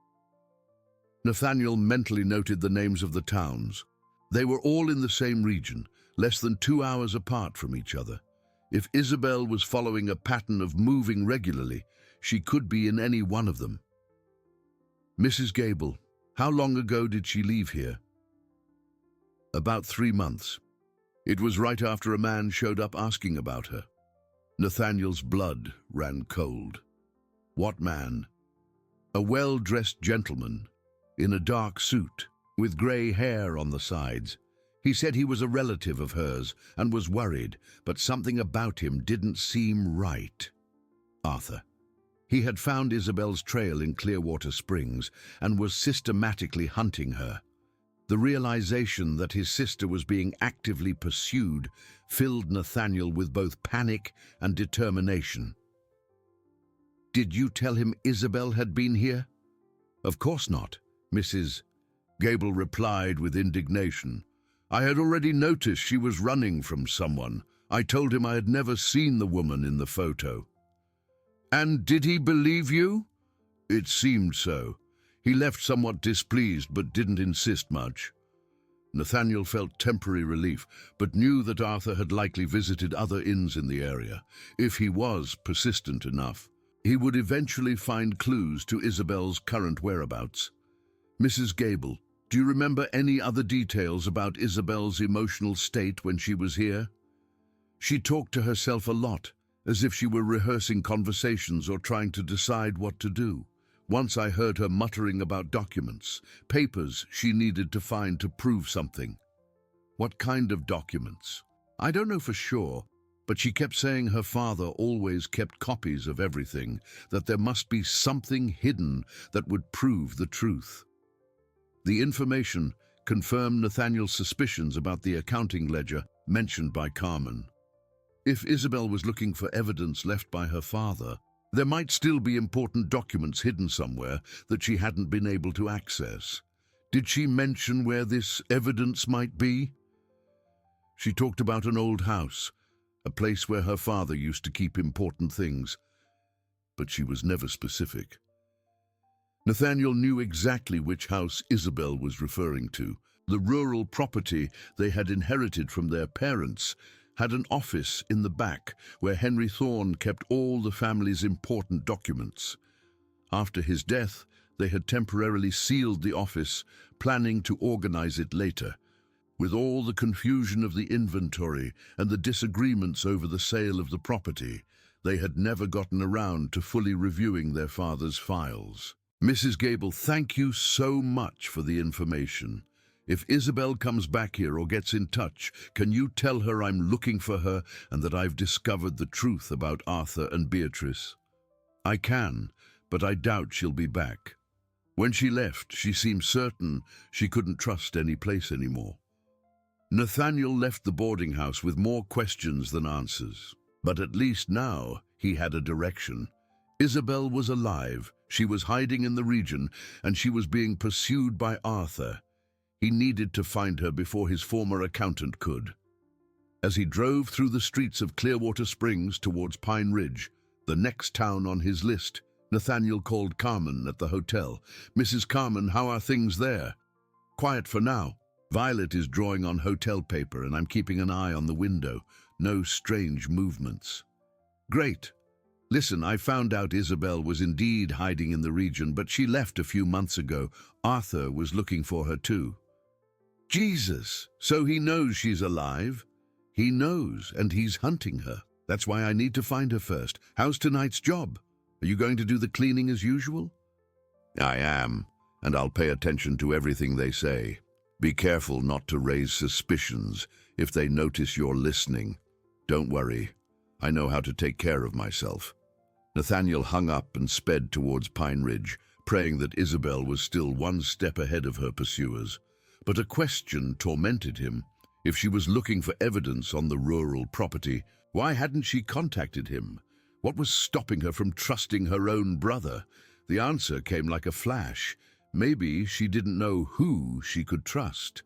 A: Nathaniel mentally noted the names of the towns. They were all in the same region, less than 2 hours apart from each other. If Isabel was following a pattern of moving regularly, she could be in any one of them. Mrs. Gable, how long ago did she leave here? About 3 months. It was right after a man showed up asking about her. Nathaniel's blood ran cold. What man? A well-dressed gentleman, in a dark suit, with grey hair on the sides. He said he was a relative of hers and was worried, but something about him didn't seem right. Arthur. He had found Isabel's trail in Clearwater Springs and was systematically hunting her. The realization that his sister was being actively pursued filled Nathaniel with both panic and determination. Did you tell him Isabel had been here? Of course not, Mrs. Gable replied with indignation. I had already noticed she was running from someone. I told him I had never seen the woman in the photo. And did he believe you? It seemed so. He left somewhat displeased but didn't insist much. Nathaniel felt temporary relief, but knew that Arthur had likely visited other inns in the area. If he was persistent enough, he would eventually find clues to Isabel's current whereabouts. Mrs. Gable, do you remember any other details about Isabel's emotional state when she was here? She talked to herself a lot, as if she were rehearsing conversations or trying to decide what to do. Once I heard her muttering about documents, papers she needed to find to prove something. What kind of documents? I don't know for sure, but she kept saying her father always kept copies of everything, that there must be something hidden that would prove the truth. The information confirmed Nathaniel's suspicions about the accounting ledger mentioned by Carmen. If Isabel was looking for evidence left by her father, there might still be important documents hidden somewhere that she hadn't been able to access. Did she mention where this evidence might be? She talked about an old house, a place where her father used to keep important things, but she was never specific. Nathaniel knew exactly which house Isabel was referring to. The rural property they had inherited from their parents had an office in the back where Henry Thorne kept all the family's important documents. After his death, they had temporarily sealed the office, planning to organize it later. With all the confusion of the inventory and the disagreements over the sale of the property, they had never gotten around to fully reviewing their father's files. Mrs. Gable, thank you so much for the information. If Isabel comes back here or gets in touch, can you tell her I'm looking for her and that I've discovered the truth about Arthur and Beatrice? I can, but I doubt she'll be back. When she left, she seemed certain she couldn't trust any place anymore. Nathaniel left the boarding house with more questions than answers. But at least now he had a direction. Isabel was alive, she was hiding in the region, and she was being pursued by Arthur. He needed to find her before his former accountant could. As he drove through the streets of Clearwater Springs towards Pine Ridge, the next town on his list, Nathaniel called Carmen at the hotel. "Mrs. Carmen, how are things there?" "Quiet for now. Violet is drawing on hotel paper and I'm keeping an eye on the window. No strange movements." "Great. Listen, I found out Isabel was indeed hiding in the region, but she left a few months ago. Arthur was looking for her too." "Jesus! So he knows she's alive?" "He knows, and he's hunting her. That's why I need to find her first. How's tonight's job? Are you going to do the cleaning as usual?" "I am, and I'll pay attention to everything they say. Be careful not to raise suspicions if they notice you're listening. Don't worry, I know how to take care of myself." Nathaniel hung up and sped towards Pine Ridge, praying that Isabel was still one step ahead of her pursuers. But a question tormented him. If she was looking for evidence on the rural property, why hadn't she contacted him? What was stopping her from trusting her own brother? The answer came like a flash. Maybe she didn't know who she could trust.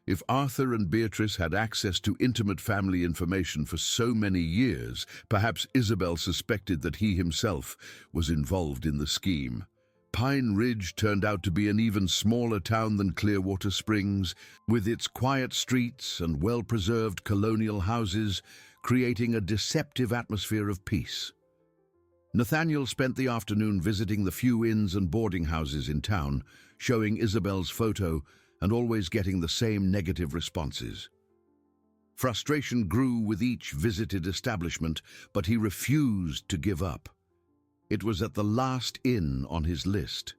A: If Arthur and Beatrice had access to intimate family information for so many years, perhaps Isabel suspected that he himself was involved in the scheme. Pine Ridge turned out to be an even smaller town than Clearwater Springs, with its quiet streets and well-preserved colonial houses, creating a deceptive atmosphere of peace. Nathaniel spent the afternoon visiting the few inns and boarding houses in town, showing Isabel's photo and always getting the same negative responses. Frustration grew with each visited establishment, but he refused to give up. It was at the last inn on his list,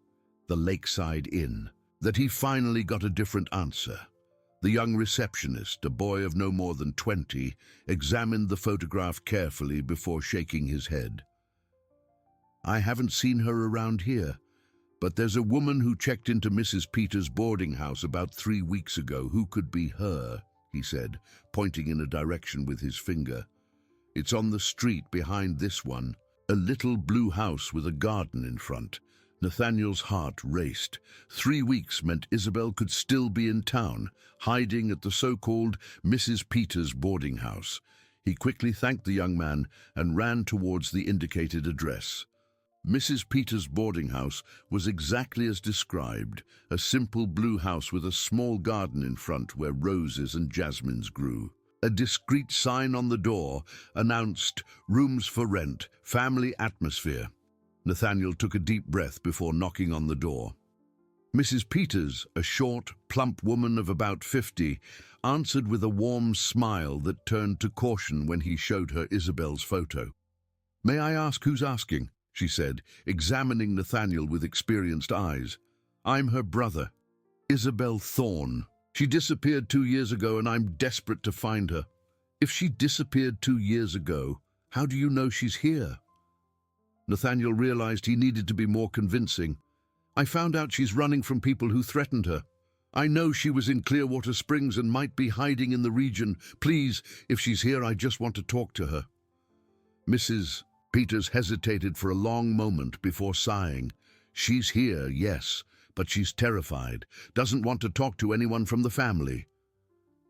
A: the Lakeside Inn, that he finally got a different answer. The young receptionist, a boy of no more than 20, examined the photograph carefully before shaking his head. "I haven't seen her around here, but there's a woman who checked into Mrs. Peters' boarding house about 3 weeks ago. Who could be her?" he said, pointing in a direction with his finger. "It's on the street behind this one, a little blue house with a garden in front." Nathaniel's heart raced. 3 weeks meant Isabel could still be in town, hiding at the so-called Mrs. Peters' boarding house. He quickly thanked the young man and ran towards the indicated address. Mrs. Peters' boarding house was exactly as described, a simple blue house with a small garden in front where roses and jasmines grew. A discreet sign on the door announced "Rooms for rent, family atmosphere." Nathaniel took a deep breath before knocking on the door. Mrs. Peters, a short, plump woman of about 50, answered with a warm smile that turned to caution when he showed her Isabel's photo. "May I ask who's asking?" she said, examining Nathaniel with experienced eyes. "I'm her brother, Isabel Thorne. She disappeared 2 years ago and I'm desperate to find her." "If she disappeared 2 years ago, how do you know she's here?" Nathaniel realized he needed to be more convincing. "I found out she's running from people who threatened her. I know she was in Clearwater Springs and might be hiding in the region. Please, if she's here, I just want to talk to her." Mrs. Peters hesitated for a long moment before sighing. "She's here, yes, but she's terrified, doesn't want to talk to anyone from the family."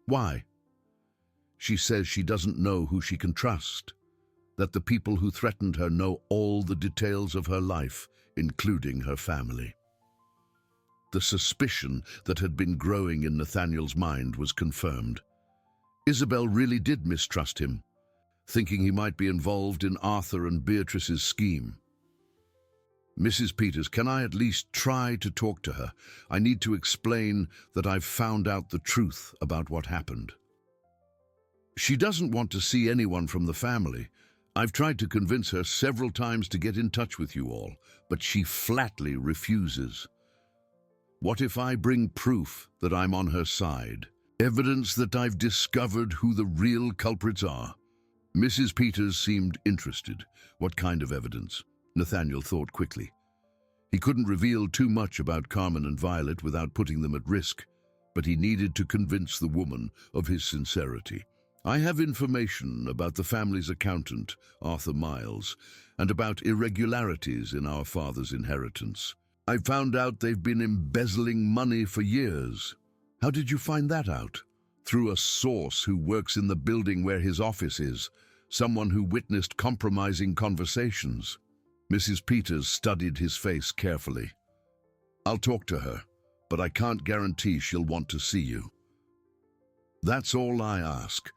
A: "Why?" "She says she doesn't know who she can trust, that the people who threatened her know all the details of her life, including her family." The suspicion that had been growing in Nathaniel's mind was confirmed. Isabel really did mistrust him, thinking he might be involved in Arthur and Beatrice's scheme. "Mrs. Peters, can I at least try to talk to her? I need to explain that I've found out the truth about what happened." "She doesn't want to see anyone from the family. I've tried to convince her several times to get in touch with you all, but she flatly refuses." "What if I bring proof that I'm on her side? Evidence that I've discovered who the real culprits are?" Mrs. Peters seemed interested. "What kind of evidence?" Nathaniel thought quickly. He couldn't reveal too much about Carmen and Violet without putting them at risk, but he needed to convince the woman of his sincerity. I have information about the family's accountant, Arthur Miles, and about irregularities in our father's inheritance. I found out they've been embezzling money for years. How did you find that out? Through a source who works in the building where his office is, someone who witnessed compromising conversations. Mrs. Peters studied his face carefully. I'll talk to her, but I can't guarantee she'll want to see you. That's all I ask.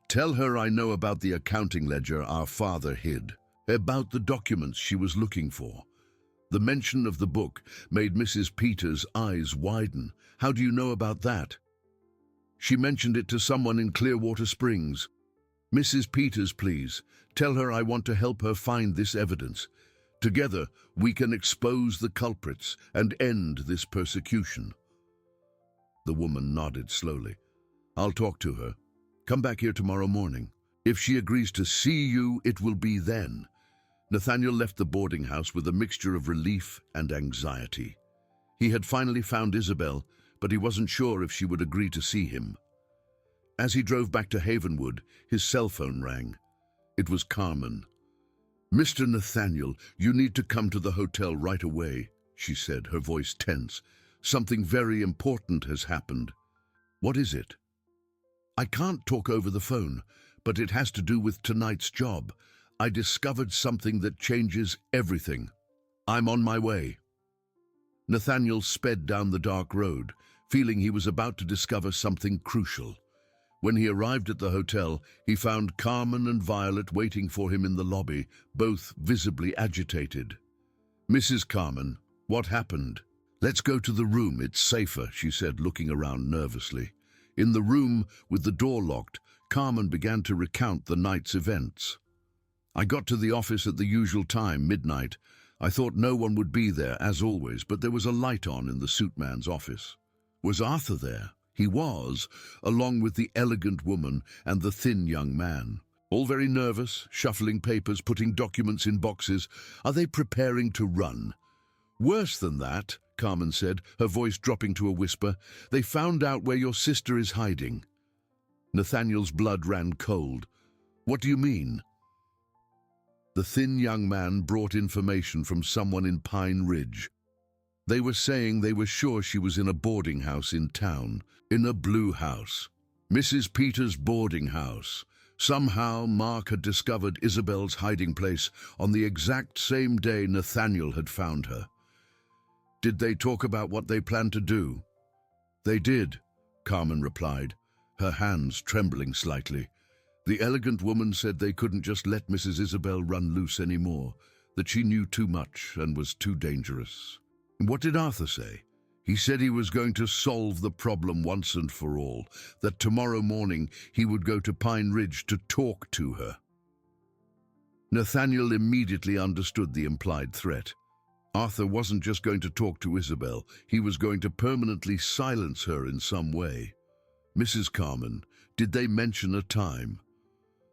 A: Tell her I know about the accounting ledger our father hid, about the documents she was looking for. The mention of the book made Mrs. Peters' eyes widen. How do you know about that? She mentioned it to someone in Clearwater Springs. Mrs. Peters, please, tell her I want to help her find this evidence. Together, we can expose the culprits and end this persecution. The woman nodded slowly. I'll talk to her. Come back here tomorrow morning. If she agrees to see you, it will be then. Nathaniel left the boarding house with a mixture of relief and anxiety. He had finally found Isabel, but he wasn't sure if she would agree to see him. As he drove back to Havenwood, his cell phone rang. It was Carmen. Mr. Nathaniel, you need to come to the hotel right away, she said, her voice tense. Something very important has happened. What is it? I can't talk over the phone, but it has to do with tonight's job. I discovered something that changes everything. I'm on my way. Nathaniel sped down the dark road, feeling he was about to discover something crucial. When he arrived at the hotel, he found Carmen and Violet waiting for him in the lobby, both visibly agitated. Mrs. Carmen, what happened? Let's go to the room, it's safer, she said, looking around nervously. In the room, with the door locked, Carmen began to recount the night's events. I got to the office at the usual time, midnight. I thought no one would be there, as always, but there was a light on in the suitman's office. Was Arthur there? He was, along with the elegant woman and the thin young man. All very nervous, shuffling papers, putting documents in boxes. Are they preparing to run? Worse than that, Carmen said, her voice dropping to a whisper. They found out where your sister is hiding. Nathaniel's blood ran cold. What do you mean? The thin young man brought information from someone in Pine Ridge. They were saying they were sure she was in a boarding house in town, in a blue house. Mrs. Peters' boarding house. Somehow Mark had discovered Isabel's hiding place on the exact same day Nathaniel had found her. Did they talk about what they planned to do? They did, Carmen replied, her hands trembling slightly. The elegant woman said they couldn't just let Mrs. Isabel run loose anymore, that she knew too much and was too dangerous. What did Arthur say? He said he was going to solve the problem once and for all, that tomorrow morning he would go to Pine Ridge to talk to her. Nathaniel immediately understood the implied threat. Arthur wasn't just going to talk to Isabel, he was going to permanently silence her in some way. Mrs. Carmen, did they mention a time?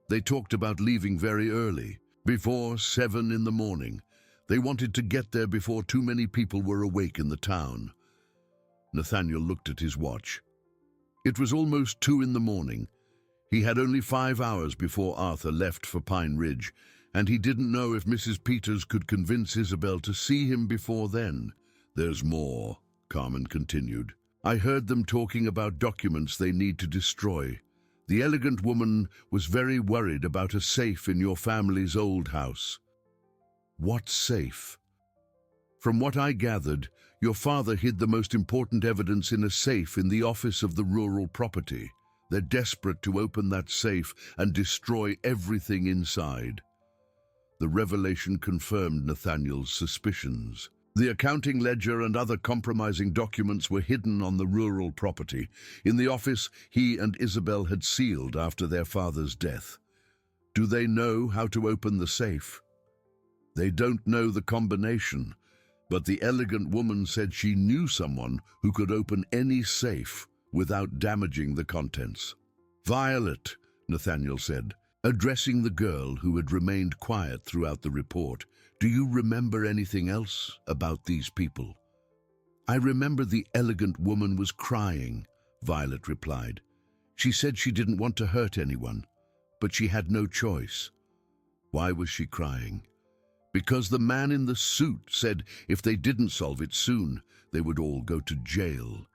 A: They talked about leaving very early, before 7 in the morning. They wanted to get there before too many people were awake in the town. Nathaniel looked at his watch. It was almost 2 in the morning. He had only 5 hours before Arthur left for Pine Ridge, and he didn't know if Mrs. Peters could convince Isabel to see him before then. There's more, Carmen continued. I heard them talking about documents they need to destroy. The elegant woman was very worried about a safe in your family's old house. What safe? From what I gathered, your father hid the most important evidence in a safe in the office of the rural property. They're desperate to open that safe and destroy everything inside. The revelation confirmed Nathaniel's suspicions. The accounting ledger and other compromising documents were hidden on the rural property, in the office he and Isabel had sealed after their father's death. Do they know how to open the safe? They don't know the combination, but the elegant woman said she knew someone who could open any safe without damaging the contents. Violet, Nathaniel said, Addressing the girl who had remained quiet throughout the report, "Do you remember anything else about these people?" "I remember the elegant woman was crying," Violet replied. "She said she didn't want to hurt anyone, but she had no choice." "Why was she crying?" "Because the man in the suit said if they didn't solve it soon, they would all go to jail.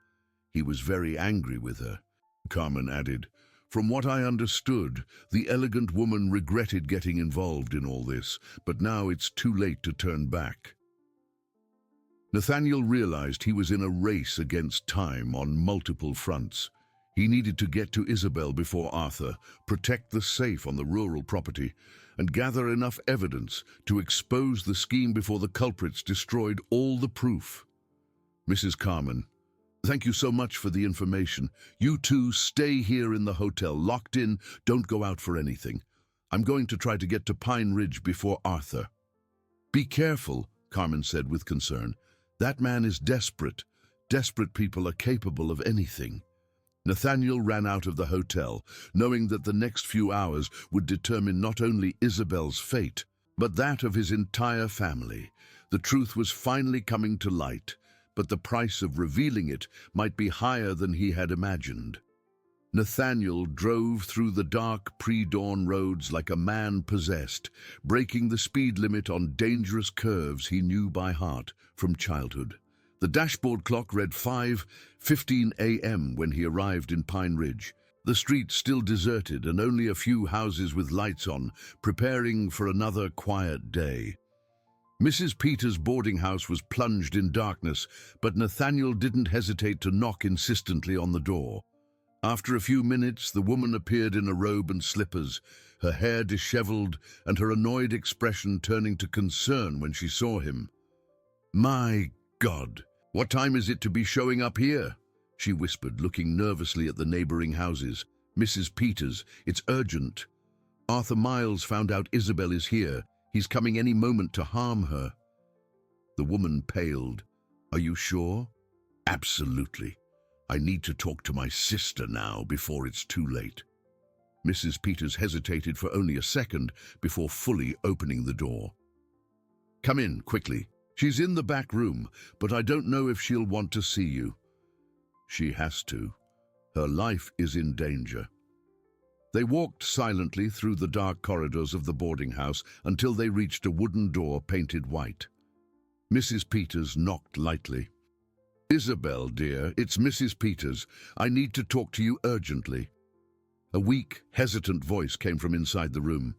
A: He was very angry with her." Carmen added, "From what I understood, the elegant woman regretted getting involved in all this, but now it's too late to turn back." Nathaniel realized he was in a race against time on multiple fronts. He needed to get to Isabel before Arthur, protect the safe on the rural property, and gather enough evidence to expose the scheme before the culprits destroyed all the proof. "Mrs. Carmen, thank you so much for the information. You two stay here in the hotel, locked in, don't go out for anything. I'm going to try to get to Pine Ridge before Arthur." "Be careful," Carmen said with concern. "That man is desperate. Desperate people are capable of anything." Nathaniel ran out of the hotel, knowing that the next few hours would determine not only Isabel's fate, but that of his entire family. The truth was finally coming to light, but the price of revealing it might be higher than he had imagined. Nathaniel drove through the dark pre-dawn roads like a man possessed, breaking the speed limit on dangerous curves he knew by heart from childhood. The dashboard clock read 5:15 a.m. when he arrived in Pine Ridge. The street still deserted and only a few houses with lights on, preparing for another quiet day. Mrs. Peters' boarding house was plunged in darkness, but Nathaniel didn't hesitate to knock insistently on the door. After a few minutes, the woman appeared in a robe and slippers, her hair disheveled and her annoyed expression turning to concern when she saw him. "My God, what time is it to be showing up here?" she whispered, looking nervously at the neighboring houses. "Mrs. Peters, it's urgent. Arthur Miles found out Isabel is here. He's coming any moment to harm her." The woman paled. "Are you sure?" "Absolutely. I need to talk to my sister now before it's too late." Mrs. Peters hesitated for only a second before fully opening the door. "Come in, quickly. She's in the back room, but I don't know if she'll want to see you." "She has to. Her life is in danger." They walked silently through the dark corridors of the boarding house until they reached a wooden door painted white. Mrs. Peters knocked lightly. "Isabel, dear, it's Mrs. Peters. I need to talk to you urgently." A weak, hesitant voice came from inside the room.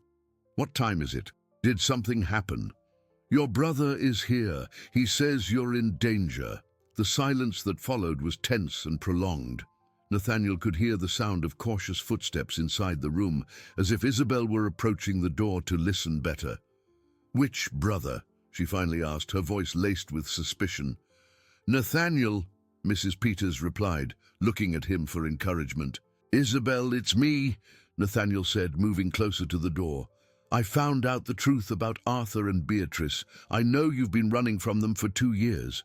A: "What time is it? Did something happen?" "Your brother is here. He says you're in danger." The silence that followed was tense and prolonged. Nathaniel could hear the sound of cautious footsteps inside the room, as if Isabel were approaching the door to listen better. "Which brother?" she finally asked, her voice laced with suspicion. "Nathaniel," Mrs. Peters replied, looking at him for encouragement. "Isabel, it's me," Nathaniel said, moving closer to the door. "I found out the truth about Arthur and Beatrice. I know you've been running from them for 2 years."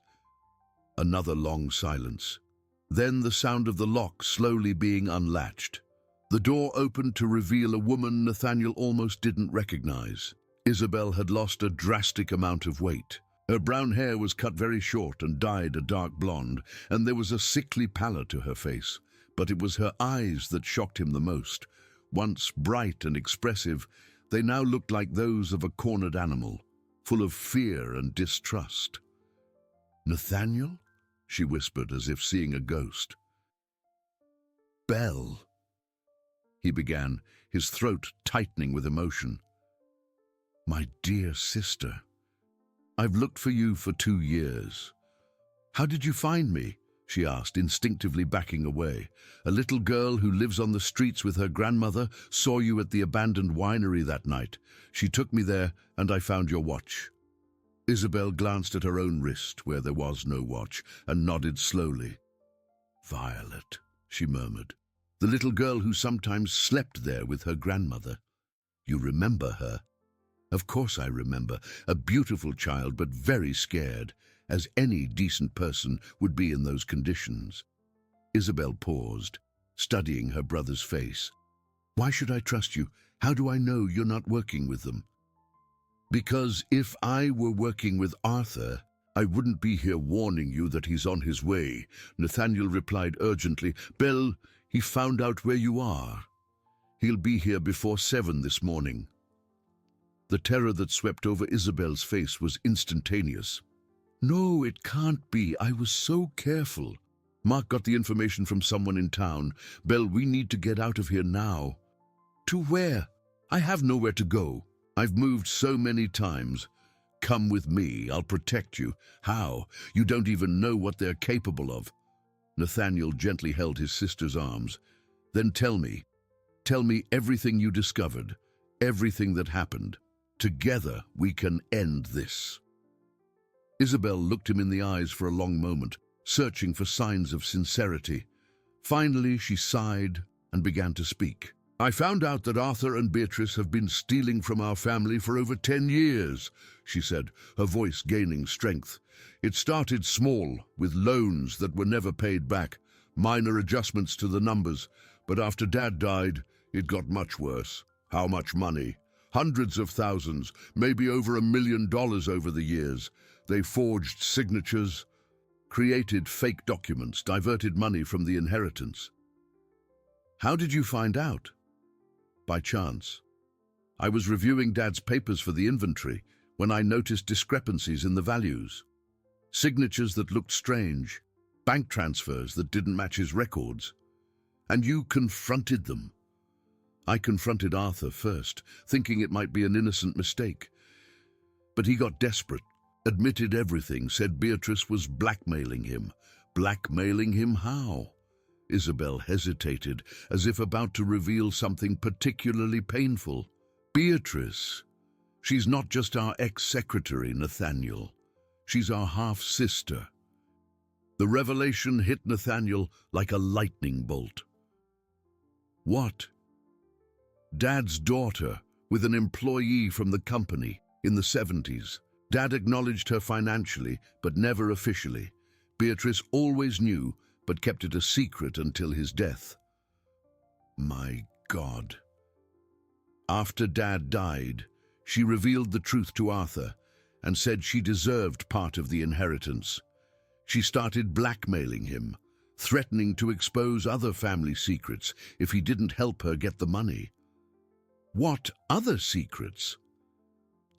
A: Another long silence. Then the sound of the lock slowly being unlatched. The door opened to reveal a woman Nathaniel almost didn't recognize. Isabel had lost a drastic amount of weight. Her brown hair was cut very short and dyed a dark blonde, and there was a sickly pallor to her face. But it was her eyes that shocked him the most. Once bright and expressive, they now looked like those of a cornered animal, full of fear and distrust. "Nathaniel?" she whispered, as if seeing a ghost. "Belle," he began, his throat tightening with emotion. "My dear sister, I've looked for you for 2 years. How did you find me?" she asked, instinctively backing away. "A little girl who lives on the streets with her grandmother saw you at the abandoned winery that night. She took me there, and I found your watch." Isabel glanced at her own wrist, where there was no watch, and nodded slowly. "Violet," she murmured. "The little girl who sometimes slept there with her grandmother. You remember her?" "Of course I remember. A beautiful child, but very scared, as any decent person would be in those conditions." Isabel paused, studying her brother's face. "Why should I trust you? How do I know you're not working with them? Because if I were working with Arthur, I wouldn't be here warning you that he's on his way. Nathaniel replied urgently. Belle, he found out where you are. He'll be here before 7 this morning. The terror that swept over Isabel's face was instantaneous. No, it can't be. I was so careful. Mark got the information from someone in town. Belle, we need to get out of here now. To where? I have nowhere to go. I've moved so many times. Come with me, I'll protect you. How? You don't even know what they're capable of. Nathaniel gently held his sister's arms. Then tell me everything you discovered, everything that happened. Together we can end this. Isabel looked him in the eyes for a long moment, searching for signs of sincerity. Finally, she sighed and began to speak. I found out that Arthur and Beatrice have been stealing from our family for over 10 years, she said, her voice gaining strength. It started small, with loans that were never paid back, minor adjustments to the numbers, but after Dad died, it got much worse. How much money? Hundreds of thousands, maybe over $1 million over the years. They forged signatures, created fake documents, diverted money from the inheritance. How did you find out? By chance. I was reviewing Dad's papers for the inventory when I noticed discrepancies in the values. Signatures that looked strange, bank transfers that didn't match his records. And you confronted them. I confronted Arthur first, thinking it might be an innocent mistake. But he got desperate, admitted everything, said Beatrice was blackmailing him. Blackmailing him how? Isabel hesitated, as if about to reveal something particularly painful. Beatrice. She's not just our ex-secretary, Nathaniel. She's our half-sister. The revelation hit Nathaniel like a lightning bolt. What? Dad's daughter, with an employee from the company, in the 70s. Dad acknowledged her financially, but never officially. Beatrice always knew, but kept it a secret until his death. My God. After Dad died, she revealed the truth to Arthur and said she deserved part of the inheritance. She started blackmailing him, threatening to expose other family secrets if he didn't help her get the money. What other secrets?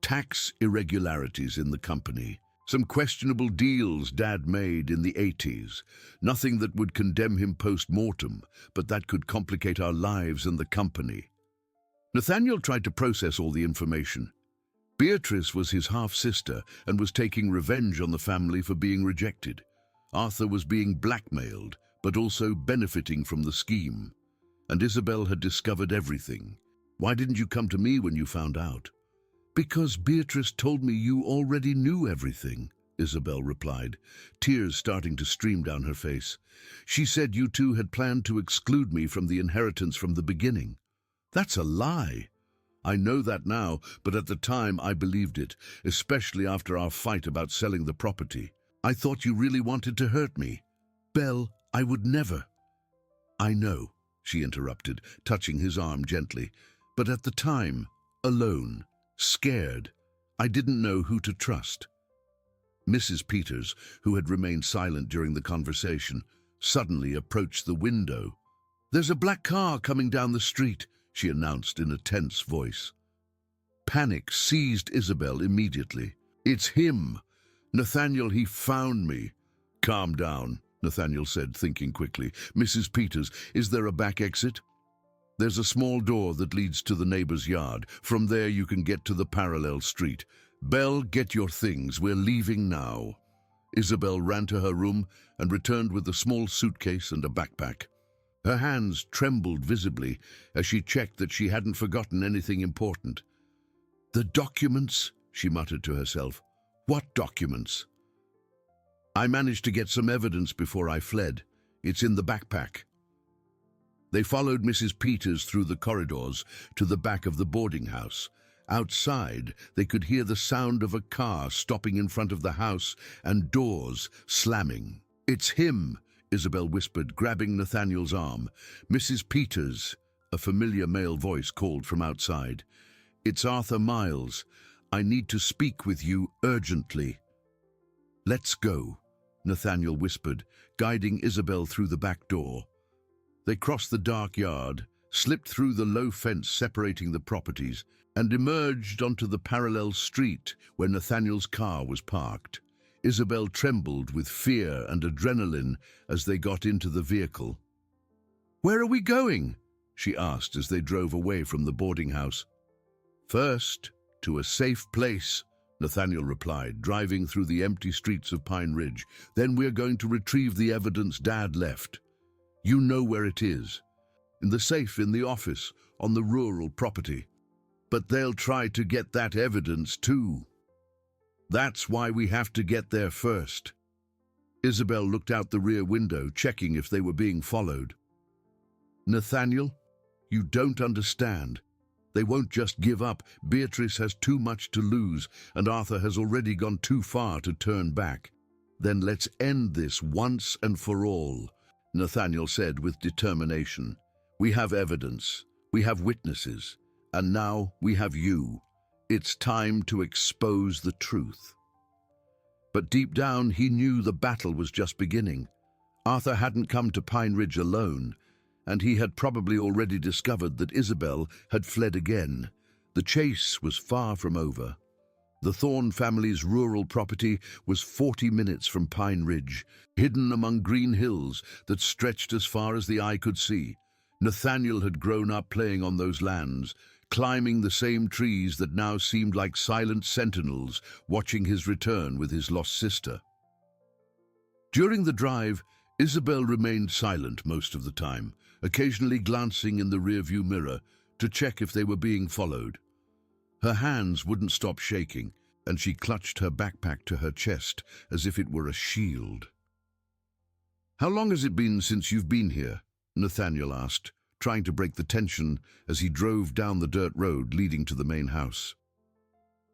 A: Tax irregularities in the company. Some questionable deals Dad made in the 80s. Nothing that would condemn him post-mortem, but that could complicate our lives and the company. Nathaniel tried to process all the information. Beatrice was his half-sister and was taking revenge on the family for being rejected. Arthur was being blackmailed, but also benefiting from the scheme. And Isabel had discovered everything. Why didn't you come to me when you found out? Because Beatrice told me you already knew everything, Isabel replied, tears starting to stream down her face. She said you two had planned to exclude me from the inheritance from the beginning. That's a lie. I know that now, but at the time I believed it, especially after our fight about selling the property. I thought you really wanted to hurt me. Belle, I would never. I know, she interrupted, touching his arm gently. But at the time, alone, scared, I didn't know who to trust. Mrs. Peters, who had remained silent during the conversation, suddenly approached the window. There's a black car coming down the street, she announced in a tense voice. Panic seized Isabel immediately. It's him. Nathaniel, he found me. Calm down, Nathaniel said, thinking quickly. Mrs. Peters, is there a back exit? There's a small door that leads to the neighbor's yard. From there you can get to the parallel street. Belle, get your things. We're leaving now. Isabel ran to her room and returned with a small suitcase and a backpack. Her hands trembled visibly as she checked that she hadn't forgotten anything important. The documents, she muttered to herself. What documents? I managed to get some evidence before I fled. It's in the backpack. They followed Mrs. Peters through the corridors to the back of the boarding house. Outside, they could hear the sound of a car stopping in front of the house and doors slamming. It's him, Isabel whispered, grabbing Nathaniel's arm. Mrs. Peters, A familiar male voice called from outside. "It's Arthur Miles. I need to speak with you urgently." "Let's go," Nathaniel whispered, guiding Isabel through the back door. They crossed the dark yard, slipped through the low fence separating the properties, and emerged onto the parallel street where Nathaniel's car was parked. Isabel trembled with fear and adrenaline as they got into the vehicle. "Where are we going?" she asked as they drove away from the boarding house. "First, to a safe place," Nathaniel replied, driving through the empty streets of Pine Ridge. "Then we're going to retrieve the evidence Dad left. You know where it is. In the safe in the office, on the rural property. But they'll try to get that evidence too. That's why we have to get there first." Isabel looked out the rear window, checking if they were being followed. "Nathaniel, you don't understand. They won't just give up. Beatrice has too much to lose, and Arthur has already gone too far to turn back. Then let's end this once and for all," Nathaniel said with determination. "We have evidence, we have witnesses, and now we have you. It's time to expose the truth." But deep down, he knew the battle was just beginning. Arthur hadn't come to Pine Ridge alone, and he had probably already discovered that Isabel had fled again. The chase was far from over. The Thorne family's rural property was 40 minutes from Pine Ridge, hidden among green hills that stretched as far as the eye could see. Nathaniel had grown up playing on those lands, climbing the same trees that now seemed like silent sentinels watching his return with his lost sister. During the drive, Isabel remained silent most of the time, occasionally glancing in the rearview mirror to check if they were being followed. Her hands wouldn't stop shaking, and she clutched her backpack to her chest as if it were a shield. "How long has it been since you've been here?" Nathaniel asked, trying to break the tension as he drove down the dirt road leading to the main house.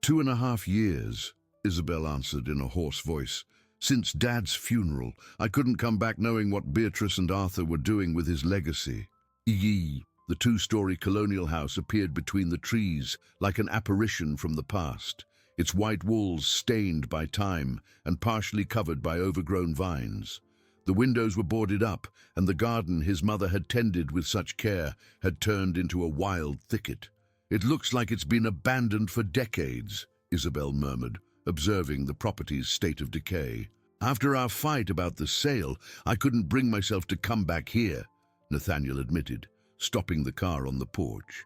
A: 2.5 years, Isabel answered in a hoarse voice. "Since Dad's funeral, I couldn't come back knowing what Beatrice and Arthur were doing with his legacy." The 2-story colonial house appeared between the trees like an apparition from the past, its white walls stained by time and partially covered by overgrown vines. The windows were boarded up, and the garden his mother had tended with such care had turned into a wild thicket. "It looks like it's been abandoned for decades," Isabel murmured, observing the property's state of decay. "After our fight about the sale, I couldn't bring myself to come back here," Nathaniel admitted, stopping the car on the porch.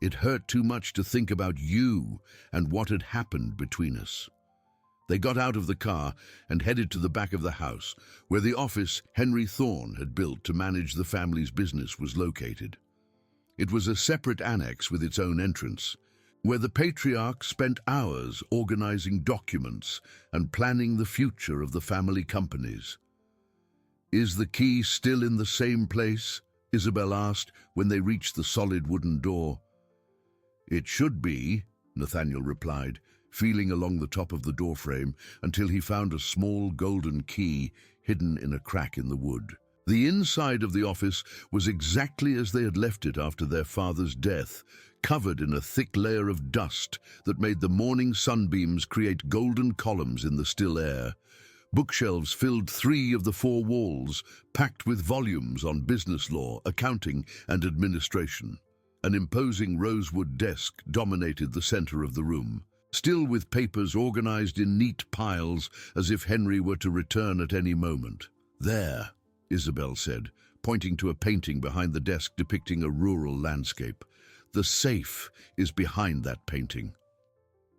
A: "It hurt too much to think about you and what had happened between us." They got out of the car and headed to the back of the house, where the office Henry Thorne had built to manage the family's business was located. It was a separate annex with its own entrance, where the patriarch spent hours organizing documents and planning the future of the family companies. "Is the key still in the same place?" Isabel asked when they reached the solid wooden door. "It should be," Nathaniel replied, feeling along the top of the doorframe until he found a small golden key hidden in a crack in the wood. The inside of the office was exactly as they had left it after their father's death, covered in a thick layer of dust that made the morning sunbeams create golden columns in the still air. Bookshelves filled 3 of the 4 walls, packed with volumes on business law, accounting, and administration. An imposing rosewood desk dominated the center of the room, still with papers organized in neat piles as if Henry were to return at any moment. "There," Isabel said, pointing to a painting behind the desk depicting a rural landscape. "The safe is behind that painting."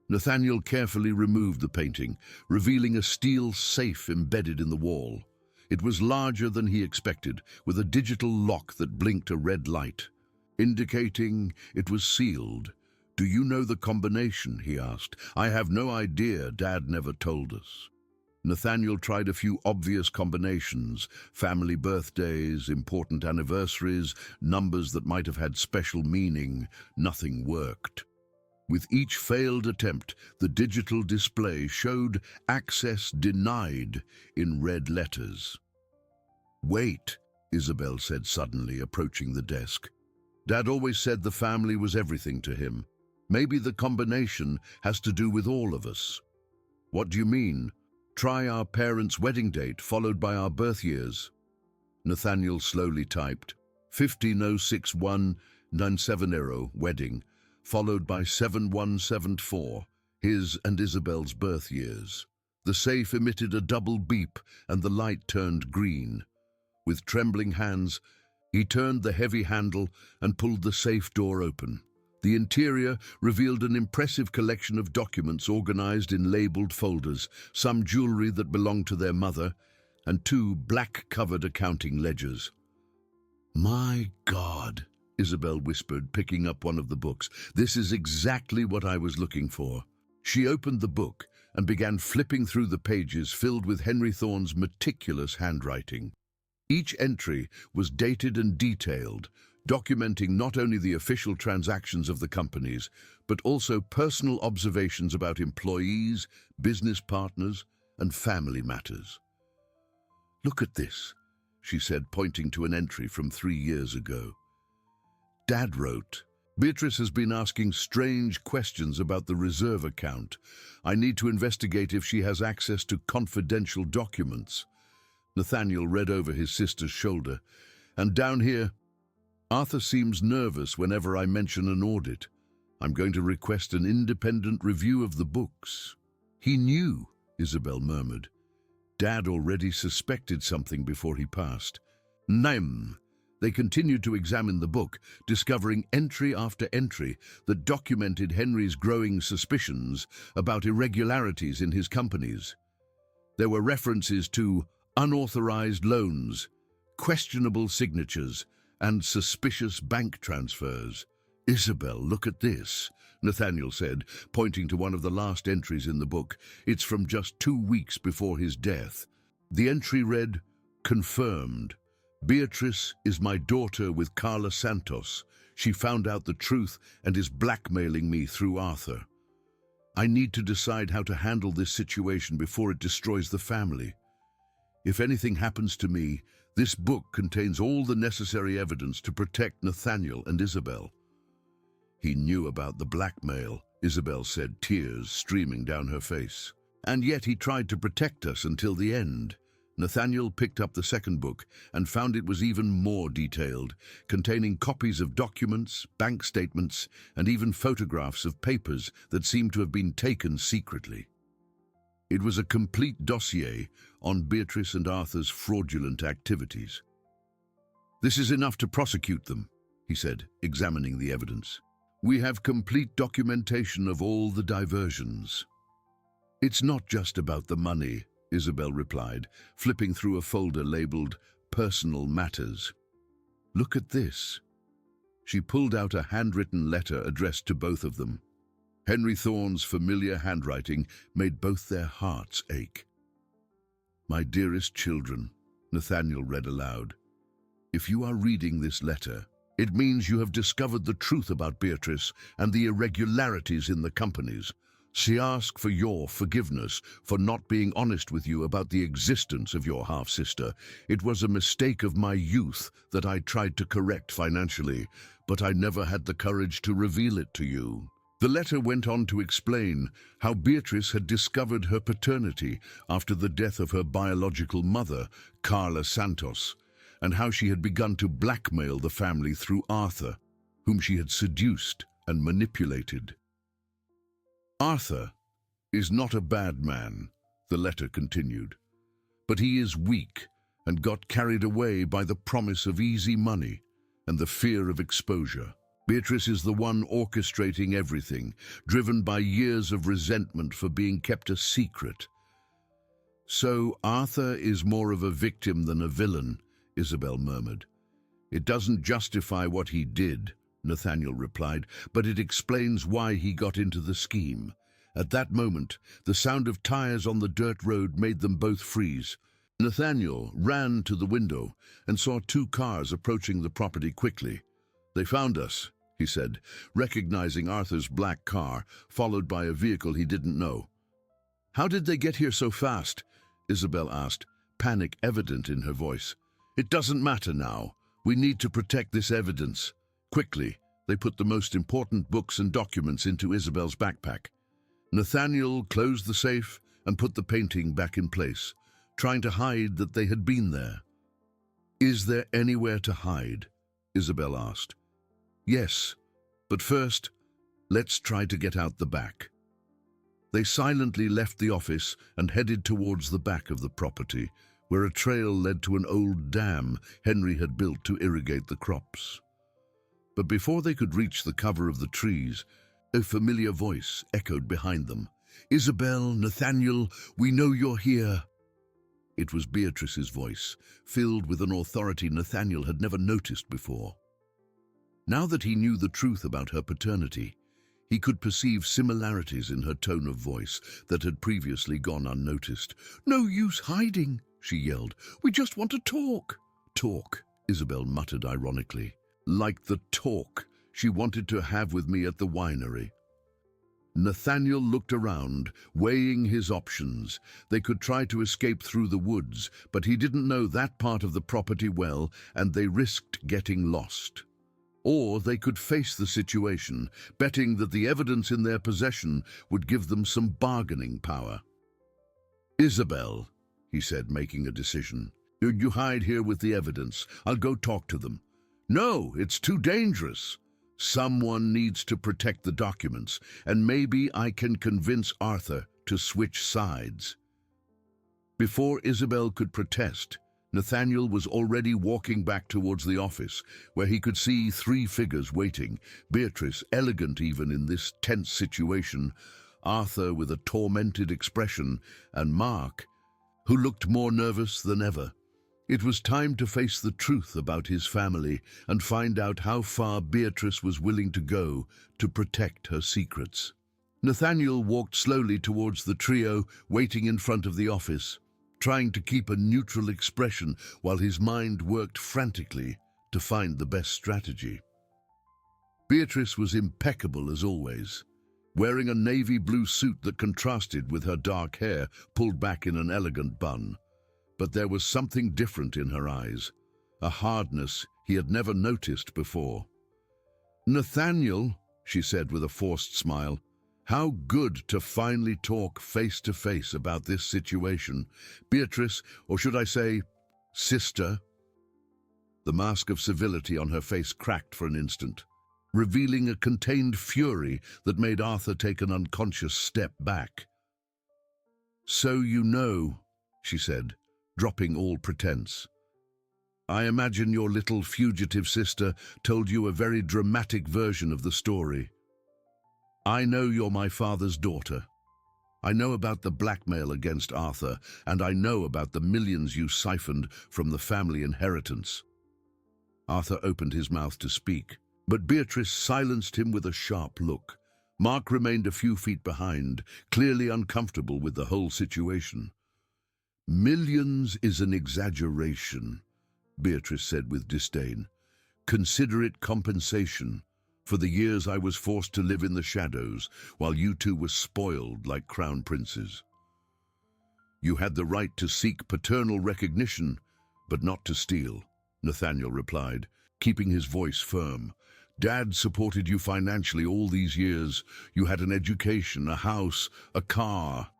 A: Nathaniel carefully removed the painting, revealing a steel safe embedded in the wall. It was larger than he expected, with a digital lock that blinked a red light, indicating it was sealed. "Do you know the combination?" he asked. "I have no idea. Dad never told us." Nathaniel tried a few obvious combinations: family birthdays, important anniversaries, numbers that might have had special meaning. Nothing worked. With each failed attempt, the digital display showed "access denied" in red letters. "Wait," Isabel said suddenly, approaching the desk. Dad always said the family was everything to him. Maybe the combination has to do with all of us. What do you mean? Try our parents' wedding date followed by our birth years. Nathaniel slowly typed 1506197 wedding, followed by 7174, his and Isabel's birth years. The safe emitted a double beep and the light turned green. With trembling hands, he turned the heavy handle and pulled the safe door open. The interior revealed an impressive collection of documents organized in labeled folders, some jewelry that belonged to their mother, and 2 black-covered accounting ledgers. "My God," Isabel whispered, picking up one of the books. "This is exactly what I was looking for." She opened the book and began flipping through the pages filled with Henry Thorne's meticulous handwriting. Each entry was dated and detailed, documenting not only the official transactions of the companies, but also personal observations about employees, business partners, and family matters. "Look at this," she said, pointing to an entry from 3 years ago. Dad wrote, "Beatrice has been asking strange questions about the reserve account. I need to investigate if she has access to confidential documents." Nathaniel read over his sister's shoulder. "And down here, Arthur seems nervous whenever I mention an audit. I'm going to request an independent review of the books." "He knew," Isabel murmured. Dad already suspected something before he passed. "Nem." They continued to examine the book, discovering entry after entry that documented Henry's growing suspicions about irregularities in his companies. There were references to unauthorized loans, questionable signatures, and suspicious bank transfers. "Isabel, look at this," Nathaniel said, pointing to one of the last entries in the book. It's from just 2 weeks before his death. The entry read, "Confirmed. Beatrice is my daughter with Carla Santos. She found out the truth and is blackmailing me through Arthur. I need to decide how to handle this situation before it destroys the family. If anything happens to me, this book contains all the necessary evidence to protect Nathaniel and Isabel." "He knew about the blackmail," Isabel said, tears streaming down her face. "And yet he tried to protect us until the end." Nathaniel picked up the second book and found it was even more detailed, containing copies of documents, bank statements, and even photographs of papers that seemed to have been taken secretly. It was a complete dossier on Beatrice and Arthur's fraudulent activities. "This is enough to prosecute them," he said, examining the evidence. "We have complete documentation of all the diversions." "It's not just about the money," Isabel replied, flipping through a folder labeled Personal Matters. "Look at this." She pulled out a handwritten letter addressed to both of them. Henry Thorne's familiar handwriting made both their hearts ache. "My dearest children," Nathaniel read aloud, "if you are reading this letter, it means you have discovered the truth about Beatrice and the irregularities in the companies. She asked for your forgiveness for not being honest with you about the existence of your half-sister. It was a mistake of my youth that I tried to correct financially, but I never had the courage to reveal it to you." The letter went on to explain how Beatrice had discovered her paternity after the death of her biological mother, Carla Santos, and how she had begun to blackmail the family through Arthur, whom she had seduced and manipulated. "Arthur is not a bad man," the letter continued, "but he is weak and got carried away by the promise of easy money and the fear of exposure. Beatrice is the one orchestrating everything, driven by years of resentment for being kept a secret." "So Arthur is more of a victim than a villain," Isabel murmured. "It doesn't justify what he did," Nathaniel replied, "but it explains why he got into the scheme." At that moment, the sound of tires on the dirt road made them both freeze. Nathaniel ran to the window and saw 2 cars approaching the property quickly. "They found us," he said, recognizing Arthur's black car, followed by a vehicle he didn't know. "How did they get here so fast?" Isabel asked, panic evident in her voice. "It doesn't matter now. We need to protect this evidence. Quickly, they put the most important books and documents into Isabel's backpack. Nathaniel closed the safe and put the painting back in place, trying to hide that they had been there. "Is there anywhere to hide?" Isabel asked. "Yes, but first, let's try to get out the back." They silently left the office and headed towards the back of the property, where a trail led to an old dam Henry had built to irrigate the crops. But before they could reach the cover of the trees, a familiar voice echoed behind them. "Isabel, Nathaniel, we know you're here." It was Beatrice's voice, filled with an authority Nathaniel had never noticed before. Now that he knew the truth about her paternity, he could perceive similarities in her tone of voice that had previously gone unnoticed. "No use hiding," she yelled. "We just want to talk." "Talk," Isabel muttered ironically. "Like the talk she wanted to have with me at the winery." Nathaniel looked around, weighing his options. They could try to escape through the woods, but he didn't know that part of the property well, and they risked getting lost. Or they could face the situation, betting that the evidence in their possession would give them some bargaining power. "Isabel," he said, making a decision. "You hide here with the evidence. I'll go talk to them." "No, it's too dangerous. Someone needs to protect the documents, and maybe I can convince Arthur to switch sides." Before Isabel could protest, Nathaniel was already walking back towards the office, where he could see 3 figures waiting, Beatrice, elegant even in this tense situation, Arthur with a tormented expression, and Mark, who looked more nervous than ever. It was time to face the truth about his family and find out how far Beatrice was willing to go to protect her secrets. Nathaniel walked slowly towards the trio, waiting in front of the office, trying to keep a neutral expression while his mind worked frantically to find the best strategy. Beatrice was impeccable as always, wearing a navy blue suit that contrasted with her dark hair pulled back in an elegant bun. But there was something different in her eyes, a hardness he had never noticed before. "Nathaniel," she said with a forced smile, "how good to finally talk face to face about this situation. Beatrice, or should I say, sister?" The mask of civility on her face cracked for an instant, revealing a contained fury that made Arthur take an unconscious step back. "So you know," she said, dropping all pretense. "I imagine your little fugitive sister told you a very dramatic version of the story. I know you're my father's daughter. I know about the blackmail against Arthur, and I know about the millions you siphoned from the family inheritance." Arthur opened his mouth to speak, but Beatrice silenced him with a sharp look. Mark remained a few feet behind, clearly uncomfortable with the whole situation. "Millions is an exaggeration," Beatrice said with disdain. "Consider it compensation for the years I was forced to live in the shadows while you two were spoiled like crown princes. You had the right to seek paternal recognition, but not to steal," Nathaniel replied, keeping his voice firm. "Dad supported you financially all these years. You had an education, a house, a car."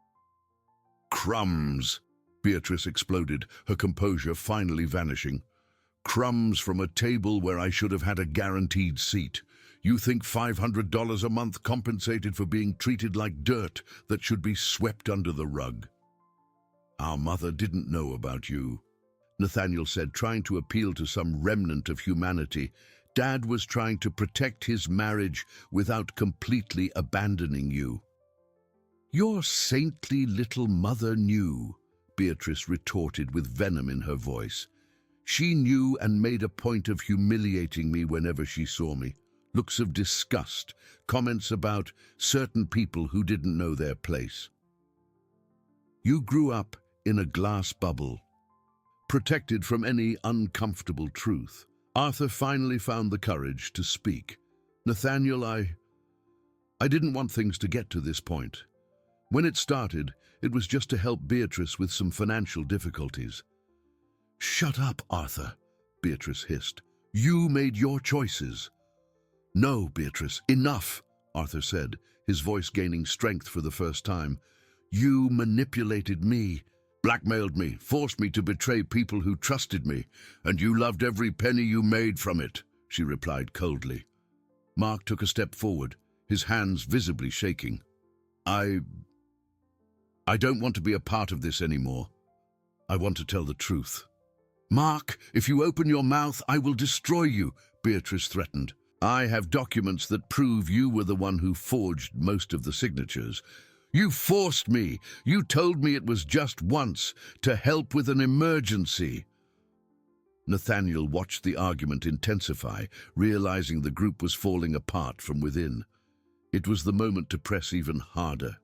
A: "Crumbs!" Beatrice exploded, her composure finally vanishing. "Crumbs from a table where I should have had a guaranteed seat. You think $500 a month compensated for being treated like dirt that should be swept under the rug?" "Our mother didn't know about you," Nathaniel said, trying to appeal to some remnant of humanity. "Dad was trying to protect his marriage without completely abandoning you." "Your saintly little mother knew," Beatrice retorted with venom in her voice. "She knew and made a point of humiliating me whenever she saw me. Looks of disgust, comments about certain people who didn't know their place. You grew up in a glass bubble, protected from any uncomfortable truth." Arthur finally found the courage to speak. "Nathaniel, I didn't want things to get to this point. When it started, it was just to help Beatrice with some financial difficulties." "Shut up, Arthur," Beatrice hissed. "You made your choices. No, Beatrice, enough, Arthur said, his voice gaining strength for the first time. You manipulated me, blackmailed me, forced me to betray people who trusted me, and you loved every penny you made from it, she replied coldly. Mark took a step forward, his hands visibly shaking. I don't want to be a part of this anymore. I want to tell the truth. Mark, if you open your mouth, I will destroy you, Beatrice threatened. I have documents that prove you were the one who forged most of the signatures. You forced me. You told me it was just once, to help with an emergency. Nathaniel watched the argument intensify, realizing the group was falling apart from within. It was the moment to press even harder.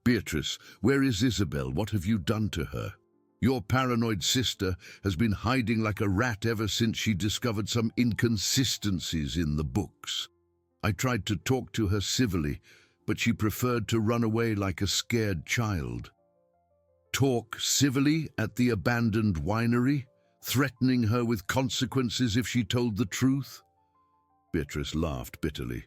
A: Beatrice, where is Isabel? What have you done to her? Your paranoid sister has been hiding like a rat ever since she discovered some inconsistencies in the books. I tried to talk to her civilly, but she preferred to run away like a scared child. Talk civilly at the abandoned winery, threatening her with consequences if she told the truth? Beatrice laughed bitterly.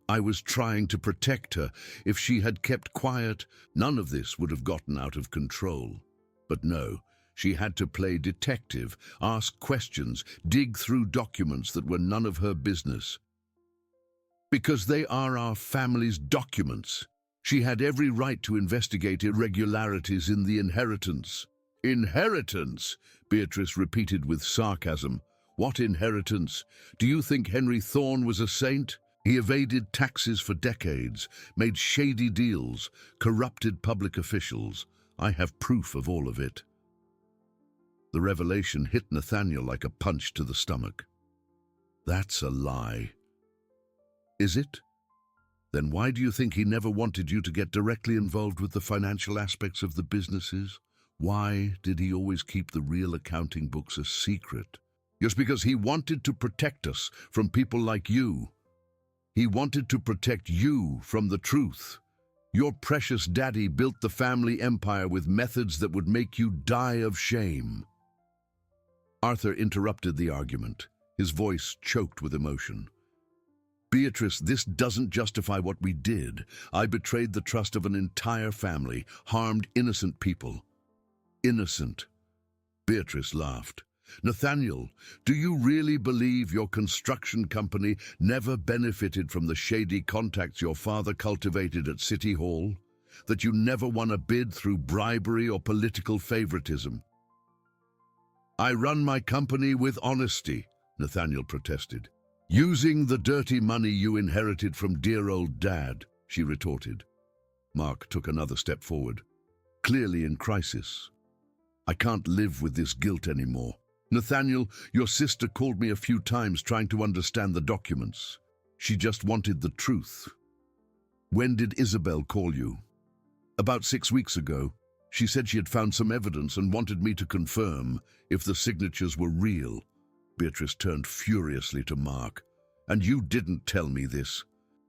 A: I was trying to protect her. If she had kept quiet, none of this would have gotten out of control. But no, she had to play detective, ask questions, dig through documents that were none of her business. Because they are our family's documents. She had every right to investigate irregularities in the inheritance. Inheritance? Beatrice repeated with sarcasm. What inheritance? Do you think Henry Thorne was a saint? He evaded taxes for decades, made shady deals, corrupted public officials. I have proof of all of it. The revelation hit Nathaniel like a punch to the stomach. That's a lie. Is it? Then why do you think he never wanted you to get directly involved with the financial aspects of the businesses? Why did he always keep the real accounting books a secret? Just because he wanted to protect us from people like you. He wanted to protect you from the truth. Your precious daddy built the family empire with methods that would make you die of shame. Arthur interrupted the argument, his voice choked with emotion. Beatrice, this doesn't justify what we did. I betrayed the trust of an entire family, harmed innocent people. Innocent. Beatrice laughed. Nathaniel, do you really believe your construction company never benefited from the shady contacts your father cultivated at City Hall? That you never won a bid through bribery or political favoritism? I run my company with honesty, Nathaniel protested. Using the dirty money you inherited from dear old Dad, she retorted. Mark took another step forward, clearly in crisis. I can't live with this guilt anymore. Nathaniel, your sister called me a few times trying to understand the documents. She just wanted the truth. When did Isabel call you? About 6 weeks ago. She said she had found some evidence and wanted me to confirm if the signatures were real. Beatrice turned furiously to Mark. And you didn't tell me this.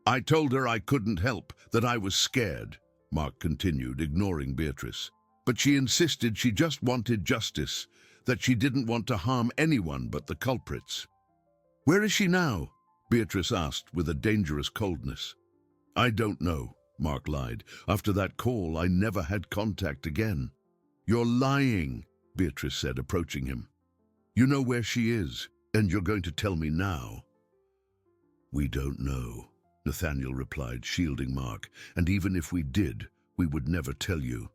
A: I told her I couldn't help, that I was scared, Mark continued, ignoring Beatrice. But she insisted she just wanted justice, that she didn't want to harm anyone but the culprits. Where is she now? Beatrice asked with a dangerous coldness. I don't know, Mark lied. After that call, I never had contact again. You're lying, Beatrice said, approaching him. You know where she is, and you're going to tell me now. We don't know, Nathaniel replied, shielding Mark, and even if we did, we would never tell you.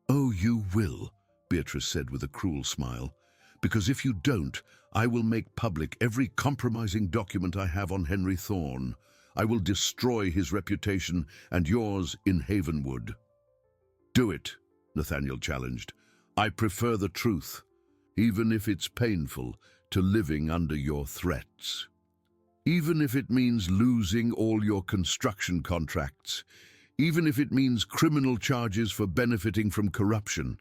A: Oh, you will, Beatrice said with a cruel smile, because if you don't, I will make public every compromising document I have on Henry Thorne. I will destroy his reputation and yours in Havenwood. Do it, Nathaniel challenged. I prefer the truth, even if it's painful, to living under your threats. Even if it means losing all your construction contracts, even if it means criminal charges for benefiting from corruption.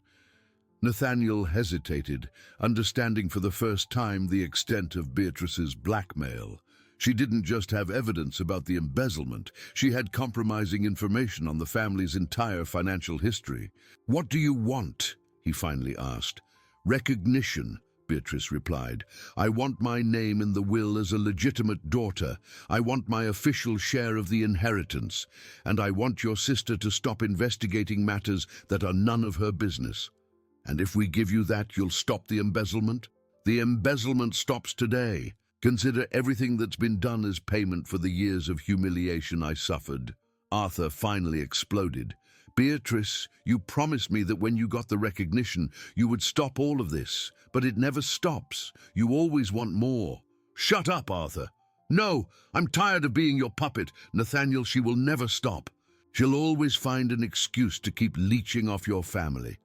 A: Nathaniel hesitated, understanding for the first time the extent of Beatrice's blackmail. She didn't just have evidence about the embezzlement, she had compromising information on the family's entire financial history. What do you want? He finally asked. Recognition, Beatrice replied. "I want my name in the will as a legitimate daughter. I want my official share of the inheritance. And I want your sister to stop investigating matters that are none of her business. And if we give you that, you'll stop the embezzlement? The embezzlement stops today. Consider everything that's been done as payment for the years of humiliation I suffered." Arthur finally exploded. "Beatrice, you promised me that when you got the recognition, you would stop all of this. But it never stops. You always want more." "Shut up, Arthur." "No, I'm tired of being your puppet. Nathaniel, she will never stop. She'll always find an excuse to keep leeching off your family."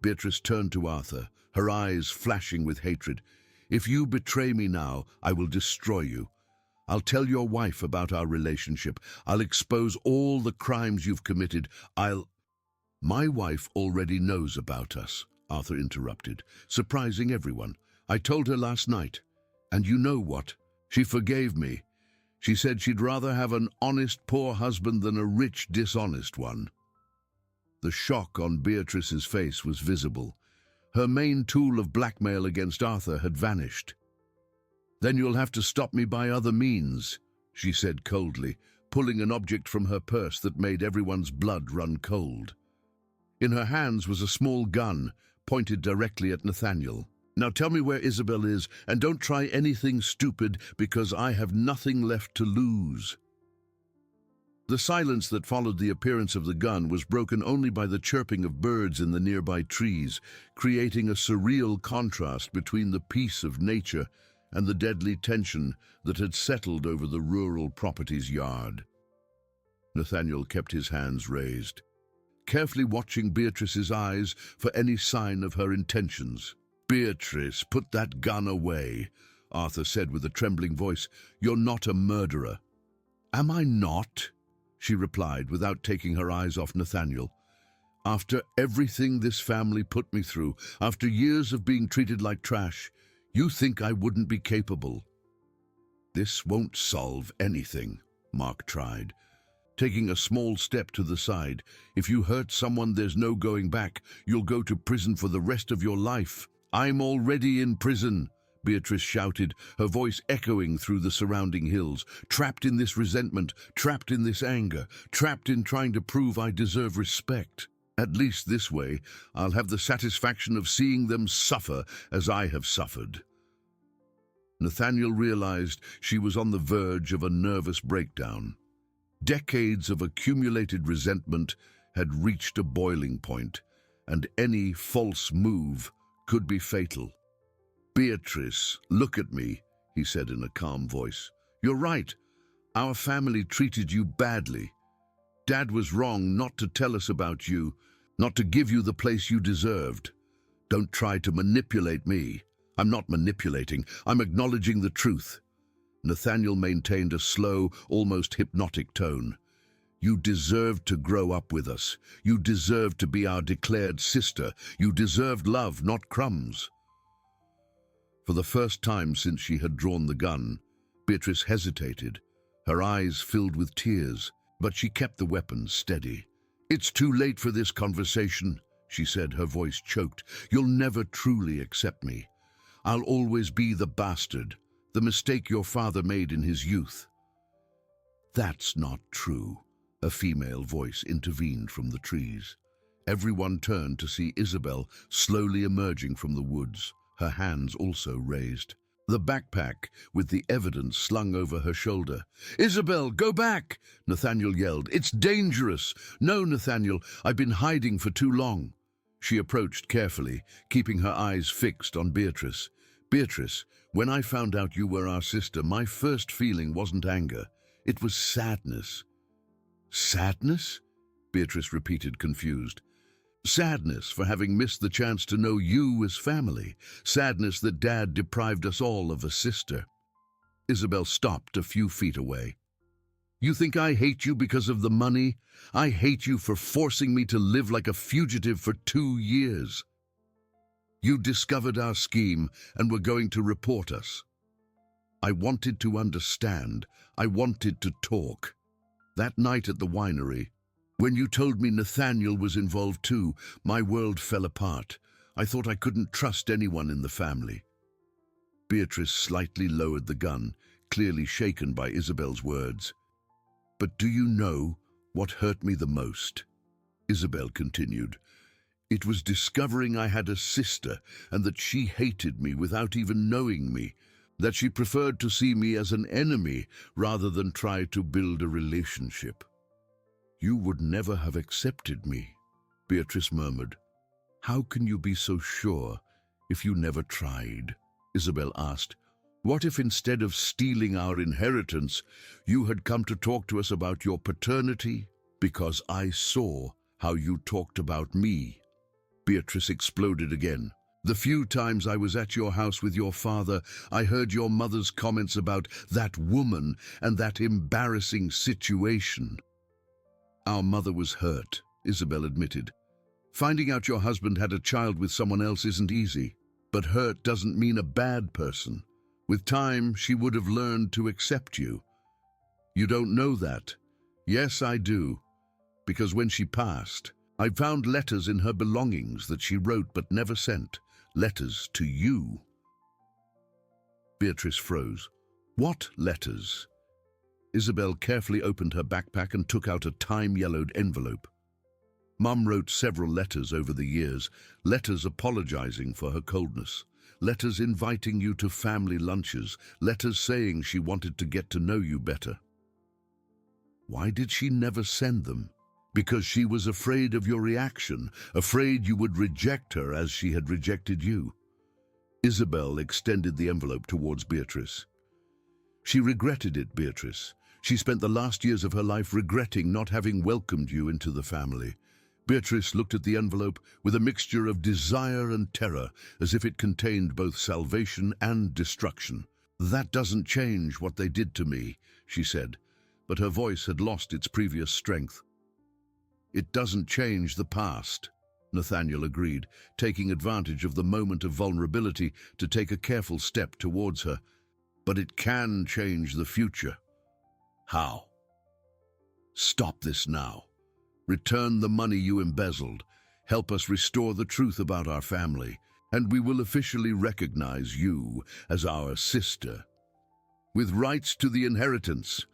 A: Beatrice turned to Arthur, her eyes flashing with hatred. "If you betray me now, I will destroy you. I'll tell your wife about our relationship. I'll expose all the crimes you've committed. My wife already knows about us," Arthur interrupted, surprising everyone. "I told her last night. And you know what? She forgave me. She said she'd rather have an honest, poor husband than a rich, dishonest one." The shock on Beatrice's face was visible. Her main tool of blackmail against Arthur had vanished. "Then you'll have to stop me by other means," she said coldly, pulling an object from her purse that made everyone's blood run cold. In her hands was a small gun, pointed directly at Nathaniel. "Now tell me where Isabel is, and don't try anything stupid, because I have nothing left to lose." The silence that followed the appearance of the gun was broken only by the chirping of birds in the nearby trees, creating a surreal contrast between the peace of nature and the deadly tension that had settled over the rural property's yard. Nathaniel kept his hands raised, carefully watching Beatrice's eyes for any sign of her intentions. "Beatrice, put that gun away," Arthur said with a trembling voice. "You're not a murderer." "Am I not?" she replied without taking her eyes off Nathaniel. "After everything this family put me through, after years of being treated like trash, you think I wouldn't be capable?" "This won't solve anything," Mark tried, taking a small step to the side. "If you hurt someone, there's no going back. You'll go to prison for the rest of your life." "I'm already in prison," Beatrice shouted, her voice echoing through the surrounding hills. "Trapped in this resentment, trapped in this anger, trapped in trying to prove I deserve respect. At least this way, I'll have the satisfaction of seeing them suffer as I have suffered." Nathaniel realized she was on the verge of a nervous breakdown. Decades of accumulated resentment had reached a boiling point, and any false move could be fatal. "Beatrice, look at me," he said in a calm voice. "You're right. Our family treated you badly. Dad was wrong not to tell us about you, not to give you the place you deserved. Don't try to manipulate me." "I'm not manipulating. I'm acknowledging the truth." Nathaniel maintained a slow, almost hypnotic tone. "You deserved to grow up with us. You deserved to be our declared sister. You deserved love, not crumbs." For the first time since she had drawn the gun, Beatrice hesitated, her eyes filled with tears, but she kept the weapon steady. "It's too late for this conversation," she said, her voice choked. "You'll never truly accept me. I'll always be the bastard, the mistake your father made in his youth." "That's not true," a female voice intervened from the trees. Everyone turned to see Isabel slowly emerging from the woods, her hands also raised, the backpack with the evidence slung over her shoulder. "Isabel, go back!" Nathaniel yelled. "It's dangerous!" "No, Nathaniel, I've been hiding for too long." She approached carefully, keeping her eyes fixed on Beatrice. "Beatrice, when I found out you were our sister, my first feeling wasn't anger. It was sadness." "Sadness?" Beatrice repeated, confused. "Sadness for having missed the chance to know you as family. Sadness that Dad deprived us all of a sister." Isabel stopped a few feet away. "You think I hate you because of the money? I hate you for forcing me to live like a fugitive for 2 years. You discovered our scheme and were going to report us. I wanted to understand. I wanted to talk. That night at the winery, when you told me Nathaniel was involved too, my world fell apart. I thought I couldn't trust anyone in the family. Beatrice slightly lowered the gun, clearly shaken by Isabel's words. "But do you know what hurt me the most?" Isabel continued. "It was discovering I had a sister and that she hated me without even knowing me, that she preferred to see me as an enemy rather than try to build a relationship." "You would never have accepted me," Beatrice murmured. "How can you be so sure if you never tried?" Isabel asked. "What if instead of stealing our inheritance, you had come to talk to us about your paternity? Because I saw how you talked about me." Beatrice exploded again. "The few times I was at your house with your father, I heard your mother's comments about that woman and that embarrassing situation." "Our mother was hurt," Isabel admitted. "Finding out your husband had a child with someone else isn't easy. But hurt doesn't mean a bad person. With time, she would have learned to accept you." "You don't know that." "Yes, I do. Because when she passed, I found letters in her belongings that she wrote but never sent. Letters to you." Beatrice froze. "What letters?" Isabel carefully opened her backpack and took out a time-yellowed envelope. Mum wrote several letters over the years, letters apologizing for her coldness, letters inviting you to family lunches, letters saying she wanted to get to know you better. "Why did she never send them?" "Because she was afraid of your reaction, afraid you would reject her as she had rejected you." Isabel extended the envelope towards Beatrice. "She regretted it, Beatrice. She spent the last years of her life regretting not having welcomed you into the family." Beatrice looked at the envelope with a mixture of desire and terror, as if it contained both salvation and destruction. "That doesn't change what they did to me," she said, but her voice had lost its previous strength. "It doesn't change the past," Nathaniel agreed, taking advantage of the moment of vulnerability to take a careful step towards her. "But it can change the future." "How?" "Stop this now. Return the money you embezzled. Help us restore the truth about our family, and we will officially recognize you as our sister. With rights to the inheritance.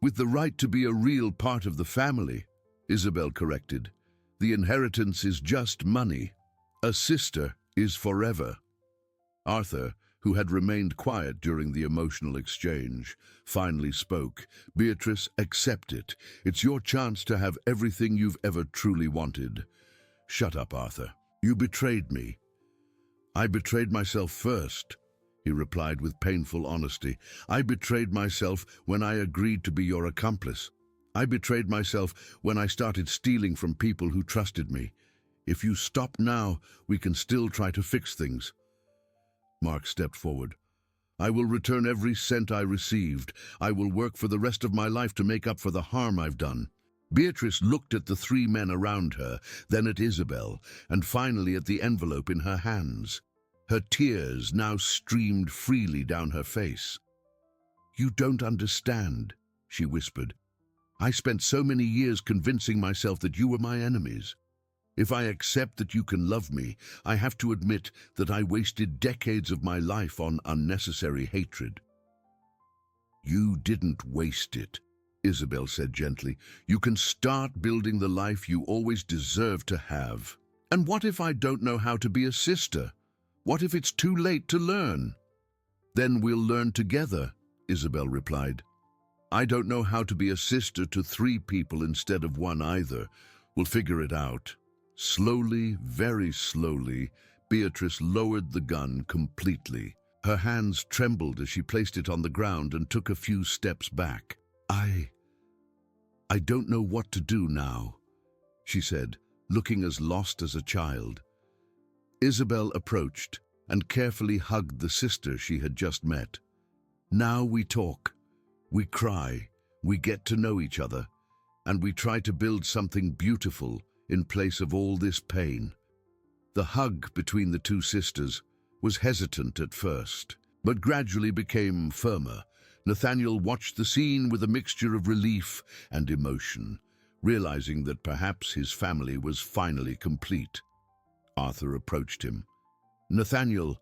A: With the right to be a real part of the family," Isabel corrected. "The inheritance is just money. A sister is forever." Arthur, who had remained quiet during the emotional exchange, finally spoke. "Beatrice, accept it. It's your chance to have everything you've ever truly wanted." "Shut up, Arthur. You betrayed me." "I betrayed myself first," he replied with painful honesty. "I betrayed myself when I agreed to be your accomplice. I betrayed myself when I started stealing from people who trusted me. If you stop now, we can still try to fix things." Mark stepped forward. "I will return every cent I received. I will work for the rest of my life to make up for the harm I've done." Beatrice looked at the three men around her, then at Isabel, and finally at the envelope in her hands. Her tears now streamed freely down her face. "You don't understand," she whispered. "I spent so many years convincing myself that you were my enemies. If I accept that you can love me, I have to admit that I wasted decades of my life on unnecessary hatred." "You didn't waste it," Isabel said gently. "You can start building the life you always deserved to have." "And what if I don't know how to be a sister? What if it's too late to learn?" "Then we'll learn together," Isabel replied. "I don't know how to be a sister to 3 people instead of 1 either. We'll figure it out." Slowly, very slowly, Beatrice lowered the gun completely. Her hands trembled as she placed it on the ground and took a few steps back. I don't know what to do now," she said, looking as lost as a child. Isabel approached and carefully hugged the sister she had just met. "Now we talk, we cry, we get to know each other, and we try to build something beautiful in place of all this pain." The hug between the 2 sisters was hesitant at first, but gradually became firmer. Nathaniel watched the scene with a mixture of relief and emotion, realizing that perhaps his family was finally complete. Arthur approached him. "Nathaniel,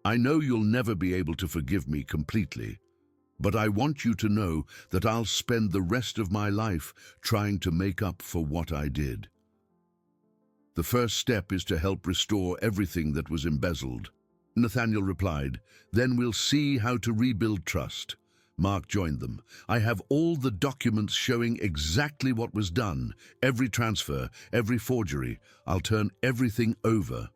A: I know you'll never be able to forgive me completely, but I want you to know that I'll spend the rest of my life trying to make up for what I did. The first step is to help restore everything that was embezzled. Nathaniel replied, then we'll see how to rebuild trust. Mark joined them. I have all the documents showing exactly what was done, every transfer, every forgery. I'll turn everything over.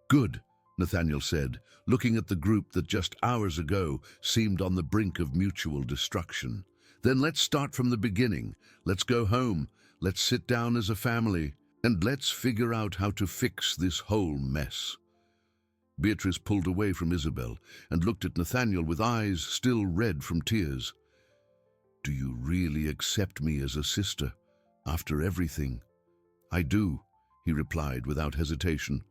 A: Good, Nathaniel said, looking at the group that just hours ago seemed on the brink of mutual destruction. Then let's start from the beginning. Let's go home. Let's sit down as a family. And let's figure out how to fix this whole mess. Beatrice pulled away from Isabel and looked at Nathaniel with eyes still red from tears. Do you really accept me as a sister, after everything? I do, he replied without hesitation.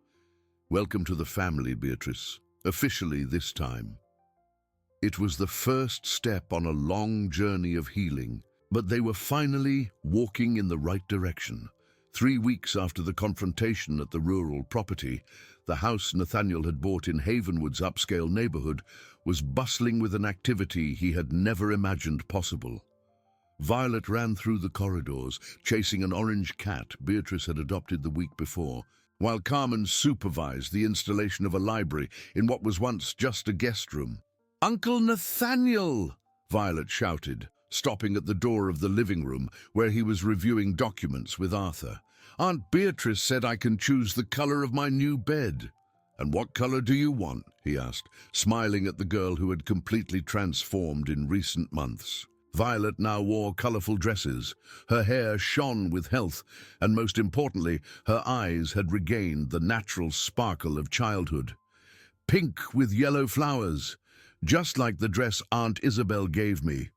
A: Welcome to the family, Beatrice, officially this time. It was the first step on a long journey of healing, but they were finally walking in the right direction. 3 weeks after the confrontation at the rural property, the house Nathaniel had bought in Havenwood's upscale neighborhood was bustling with an activity he had never imagined possible. Violet ran through the corridors, chasing an orange cat Beatrice had adopted the week before, while Carmen supervised the installation of a library in what was once just a guest room. "Uncle Nathaniel!" Violet shouted, stopping at the door of the living room where he was reviewing documents with Arthur. "Aunt Beatrice said I can choose the color of my new bed." "And what color do you want?" he asked, smiling at the girl who had completely transformed in recent months. Violet now wore colorful dresses. Her hair shone with health, and most importantly, her eyes had regained the natural sparkle of childhood. "Pink with yellow flowers, just like the dress Aunt Isabel gave me."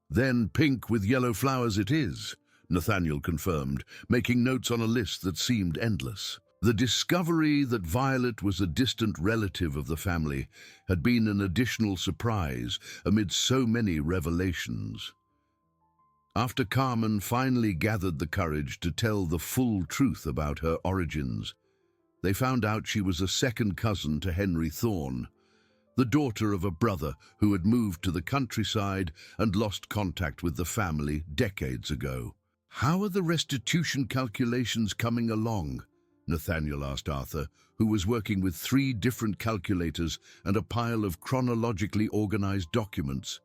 A: "Then pink with yellow flowers it is," Nathaniel confirmed, making notes on a list that seemed endless. The discovery that Violet was a distant relative of the family had been an additional surprise amid so many revelations. After Carmen finally gathered the courage to tell the full truth about her origins, they found out she was a second cousin to Henry Thorne, the daughter of a brother who had moved to the countryside and lost contact with the family decades ago. "How are the restitution calculations coming along?" Nathaniel asked Arthur, who was working with 3 different calculators and a pile of chronologically organized documents.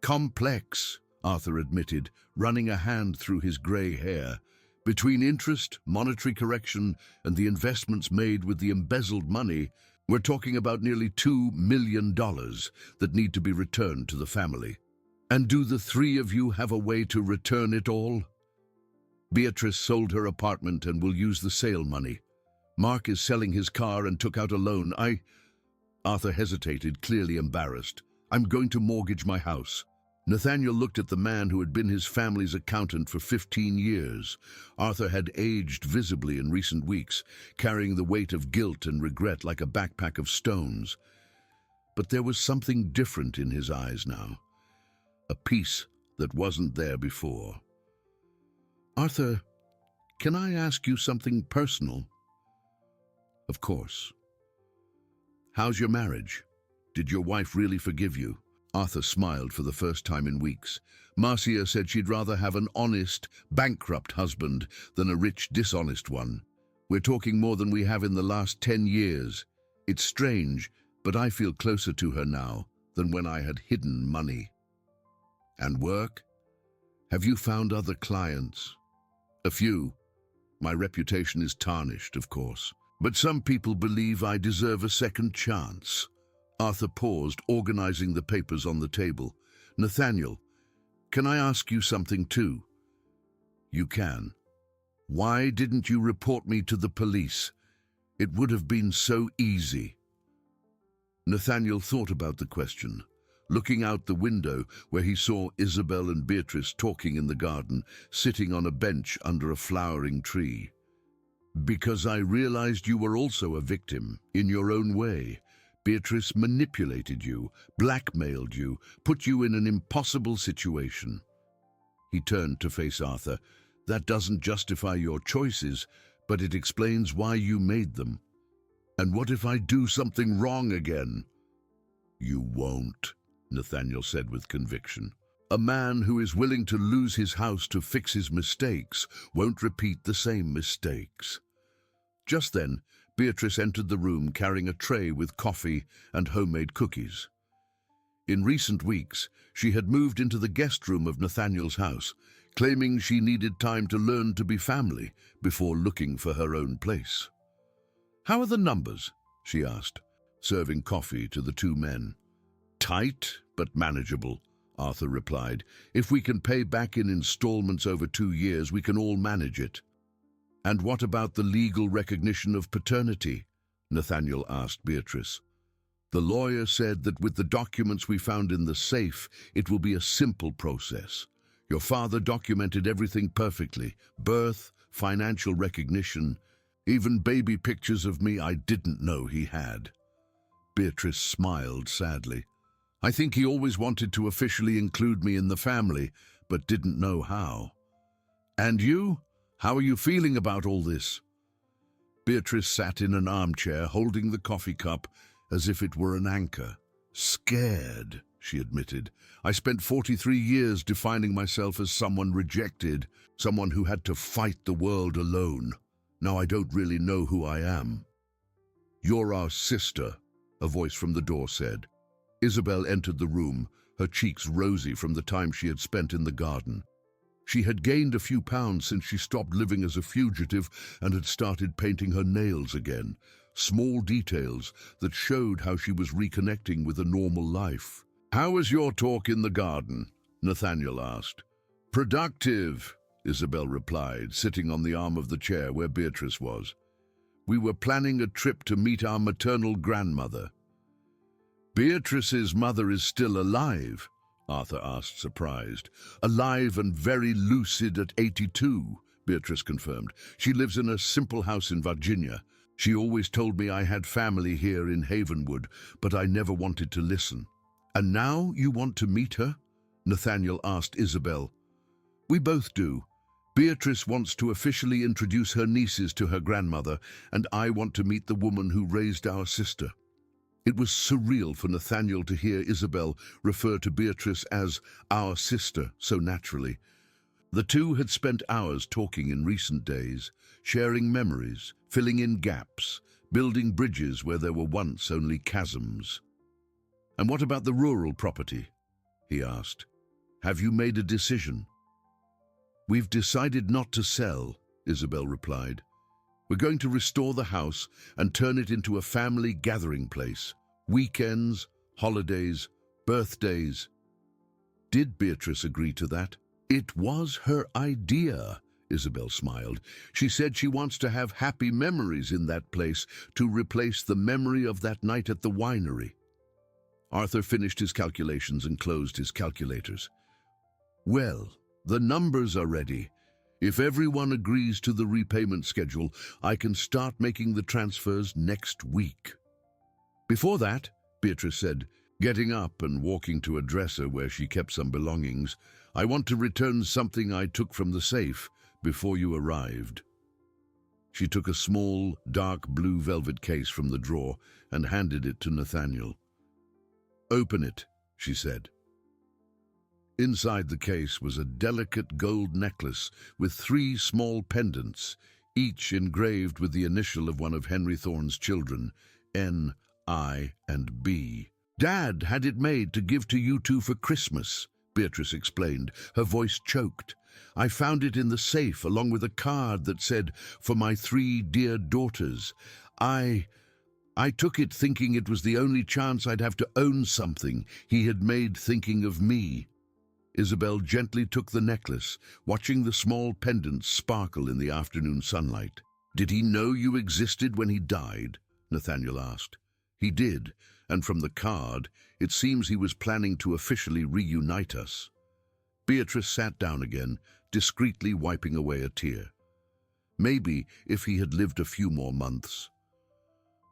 A: "Complex," Arthur admitted, running a hand through his gray hair. "Between interest, monetary correction, and the investments made with the embezzled money, we're talking about nearly $2 million that need to be returned to the family. And do the 3 of you have a way to return it all?" "Beatrice sold her apartment and will use the sale money. Mark is selling his car and took out a loan. Arthur hesitated, clearly embarrassed. "I'm going to mortgage my house." Nathaniel looked at the man who had been his family's accountant for 15 years. Arthur had aged visibly in recent weeks, carrying the weight of guilt and regret like a backpack of stones. But there was something different in his eyes now, a peace that wasn't there before. "Arthur, can I ask you something personal?" "Of course." "How's your marriage? Did your wife really forgive you?" Arthur smiled for the first time in weeks. "Marcia said she'd rather have an honest, bankrupt husband than a rich, dishonest one. We're talking more than we have in the last 10 years. It's strange, but I feel closer to her now than when I had hidden money." "And work? Have you found other clients?" "A few. My reputation is tarnished, of course. But some people believe I deserve a second chance." Arthur paused, organizing the papers on the table. "Nathaniel, can I ask you something too?" "You can. Why didn't you report me to the police? It would have been so easy." Nathaniel thought about the question, looking out the window where he saw Isabel and Beatrice talking in the garden, sitting on a bench under a flowering tree. "Because I realized you were also a victim, in your own way. Beatrice manipulated you, blackmailed you, put you in an impossible situation." He turned to face Arthur. "That doesn't justify your choices, but it explains why you made them." And what if I do something wrong again? You won't, Nathaniel said with conviction. A man who is willing to lose his house to fix his mistakes won't repeat the same mistakes. Just then, Beatrice entered the room carrying a tray with coffee and homemade cookies. In recent weeks, she had moved into the guest room of Nathaniel's house, claiming she needed time to learn to be family before looking for her own place. "How are the numbers?" she asked, serving coffee to the two men. "Tight, but manageable," Arthur replied. "If we can pay back in installments over 2 years, we can all manage it." "And what about the legal recognition of paternity?" Nathaniel asked Beatrice. "The lawyer said that with the documents we found in the safe, it will be a simple process. Your father documented everything perfectly: birth, financial recognition, even baby pictures of me I didn't know he had." Beatrice smiled sadly. "I think he always wanted to officially include me in the family, but didn't know how." "And you? How are you feeling about all this?" Beatrice sat in an armchair, holding the coffee cup as if it were an anchor. "Scared," she admitted. "I spent 43 years defining myself as someone rejected, someone who had to fight the world alone. Now I don't really know who I am." "You're our sister," a voice from the door said. Isabel entered the room, her cheeks rosy from the time she had spent in the garden. She had gained a few pounds since she stopped living as a fugitive and had started painting her nails again. Small details that showed how she was reconnecting with a normal life. "How was your talk in the garden?" Nathaniel asked. "Productive," Isabel replied, sitting on the arm of the chair where Beatrice was. "We were planning a trip to meet our maternal grandmother." "Beatrice's mother is still alive?" Arthur asked, surprised. "Alive and very lucid at 82, Beatrice confirmed. "She lives in a simple house in Virginia. She always told me I had family here in Havenwood, but I never wanted to listen." "And now you want to meet her?" Nathaniel asked Isabel. "We both do. Beatrice wants to officially introduce her nieces to her grandmother, and I want to meet the woman who raised our sister." It was surreal for Nathaniel to hear Isabel refer to Beatrice as "our sister" so naturally. The two had spent hours talking in recent days, sharing memories, filling in gaps, building bridges where there were once only chasms. "And what about the rural property?" he asked. "Have you made a decision?" "We've decided not to sell," Isabel replied. "We're going to restore the house and turn it into a family gathering place. Weekends, holidays, birthdays." Did Beatrice agree to that? "It was her idea," Isabel smiled. "She said she wants to have happy memories in that place to replace the memory of that night at the winery." Arthur finished his calculations and closed his calculators. "Well, the numbers are ready. If everyone agrees to the repayment schedule, I can start making the transfers next week." "Before that," Beatrice said, getting up and walking to a dresser where she kept some belongings, "I want to return something I took from the safe before you arrived." She took a small, dark blue velvet case from the drawer and handed it to Nathaniel. "Open it," she said. Inside the case was a delicate gold necklace with 3 small pendants, each engraved with the initial of one of Henry Thorne's children, N, I, and B. "Dad had it made to give to you two for Christmas," Beatrice explained, her voice choked. "I found it in the safe along with a card that said, 'For my 3 dear daughters.' I took it thinking it was the only chance I'd have to own something he had made thinking of me." Isabel gently took the necklace, watching the small pendants sparkle in the afternoon sunlight. "Did he know you existed when he died?" Nathaniel asked. "He did, and from the card, it seems he was planning to officially reunite us." Beatrice sat down again, discreetly wiping away a tear. "Maybe if he had lived a few more months."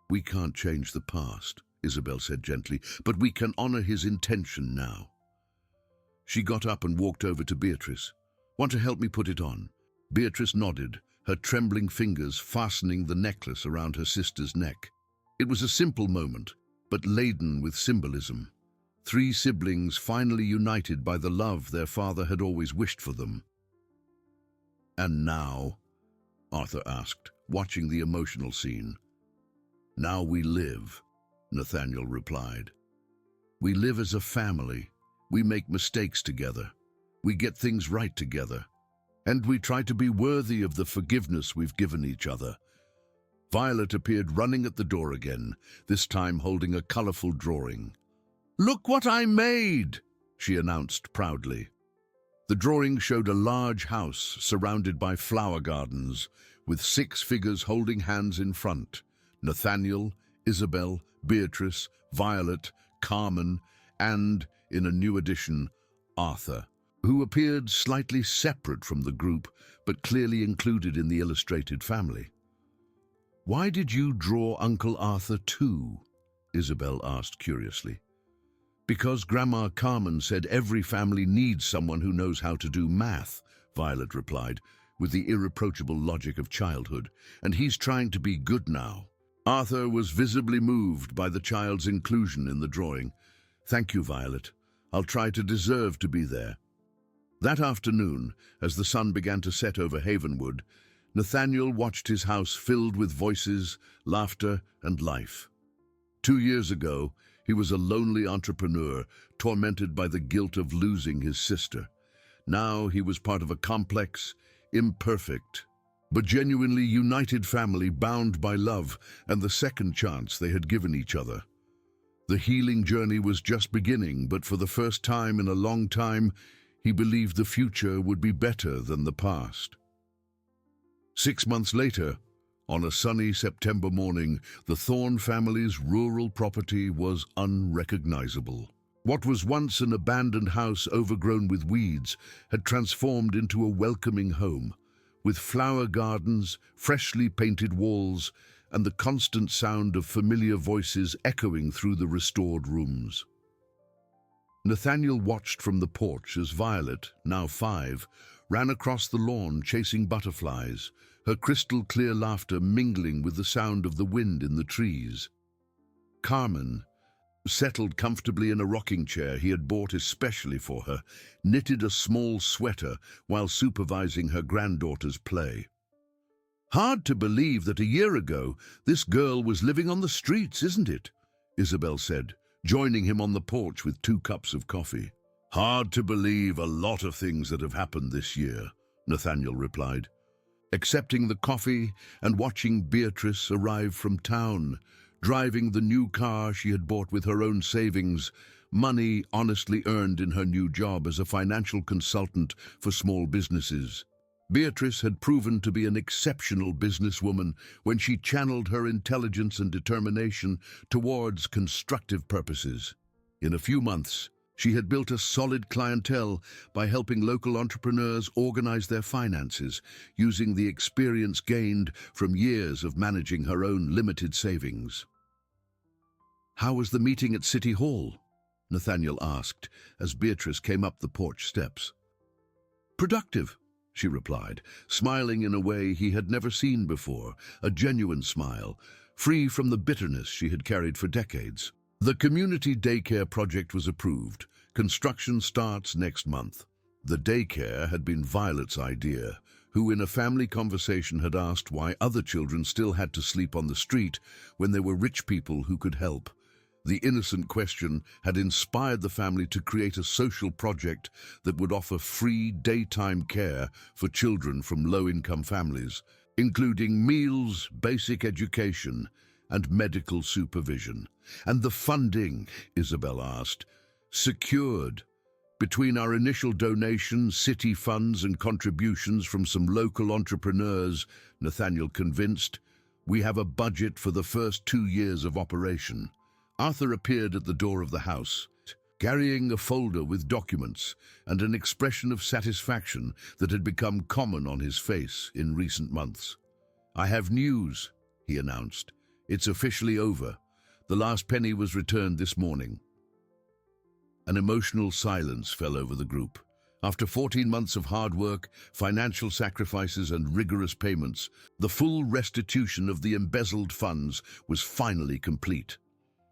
A: "We can't change the past," Isabel said gently, "but we can honor his intention now." She got up and walked over to Beatrice. "Want to help me put it on?" Beatrice nodded, her trembling fingers fastening the necklace around her sister's neck. It was a simple moment, but laden with symbolism. Three siblings finally united by the love their father had always wished for them. "And now?" Arthur asked, watching the emotional scene. "Now we live," Nathaniel replied. "We live as a family. We make mistakes together. We get things right together. And we try to be worthy of the forgiveness we've given each other." Violet appeared running at the door again, this time holding a colorful drawing. "Look what I made!" she announced proudly. The drawing showed a large house surrounded by flower gardens, with 6 figures holding hands in front: Nathaniel, Isabel, Beatrice, Violet, Carmen, and, in a new addition, Arthur, who appeared slightly separate from the group, but clearly included in the illustrated family. "Why did you draw Uncle Arthur too?" Isabel asked curiously. "Because Grandma Carmen said every family needs someone who knows how to do math," Violet replied, with the irreproachable logic of childhood, "and he's trying to be good now." Arthur was visibly moved by the child's inclusion in the drawing. "Thank you, Violet. I'll try to deserve to be there." That afternoon, as the sun began to set over Havenwood, Nathaniel watched his house filled with voices, laughter, and life. 2 years ago, he was a lonely entrepreneur, tormented by the guilt of losing his sister. Now he was part of a complex, imperfect, but genuinely united family bound by love and the second chance they had given each other. The healing journey was just beginning, but for the first time in a long time, he believed the future would be better than the past. 6 months later, on a sunny September morning, the Thorne family's rural property was unrecognizable. What was once an abandoned house overgrown with weeds had transformed into a welcoming home, with flower gardens, freshly painted walls, and the constant sound of familiar voices echoing through the restored rooms. Nathaniel watched from the porch as Violet, now 5, ran across the lawn chasing butterflies, her crystal-clear laughter mingling with the sound of the wind in the trees. Carmen, settled comfortably in a rocking chair he had bought especially for her, knitted a small sweater while supervising her granddaughter's play. "Hard to believe that a year ago this girl was living on the streets, isn't it?" Isabel said, joining him on the porch with 2 cups of coffee. "Hard to believe a lot of things that have happened this year," Nathaniel replied, accepting the coffee and watching Beatrice arrive from town, driving the new car she had bought with her own savings, money honestly earned in her new job as a financial consultant for small businesses. Beatrice had proven to be an exceptional businesswoman when she channeled her intelligence and determination towards constructive purposes. In a few months, she had built a solid clientele by helping local entrepreneurs organize their finances, using the experience gained from years of managing her own limited savings. "How was the meeting at City Hall?" Nathaniel asked as Beatrice came up the porch steps. "Productive," she replied, smiling in a way he had never seen before, a genuine smile, free from the bitterness she had carried for decades. The community daycare project was approved. Construction starts next month. The daycare had been Violet's idea, who in a family conversation had asked why other children still had to sleep on the street when there were rich people who could help. The innocent question had inspired the family to create a social project that would offer free daytime care for children from low-income families, including meals, basic education, and medical supervision. "And the funding," Isabel asked, "secured. Between our initial donation, city funds, and contributions from some local entrepreneurs," Nathaniel convinced, "we have a budget for the first 2 years of operation." Arthur appeared at the door of the house, carrying a folder with documents and an expression of satisfaction that had become common on his face in recent months. "I have news," he announced. "It's officially over. The last penny was returned this morning." An emotional silence fell over the group. After 14 months of hard work, financial sacrifices and rigorous payments, the full restitution of the embezzled funds was finally complete.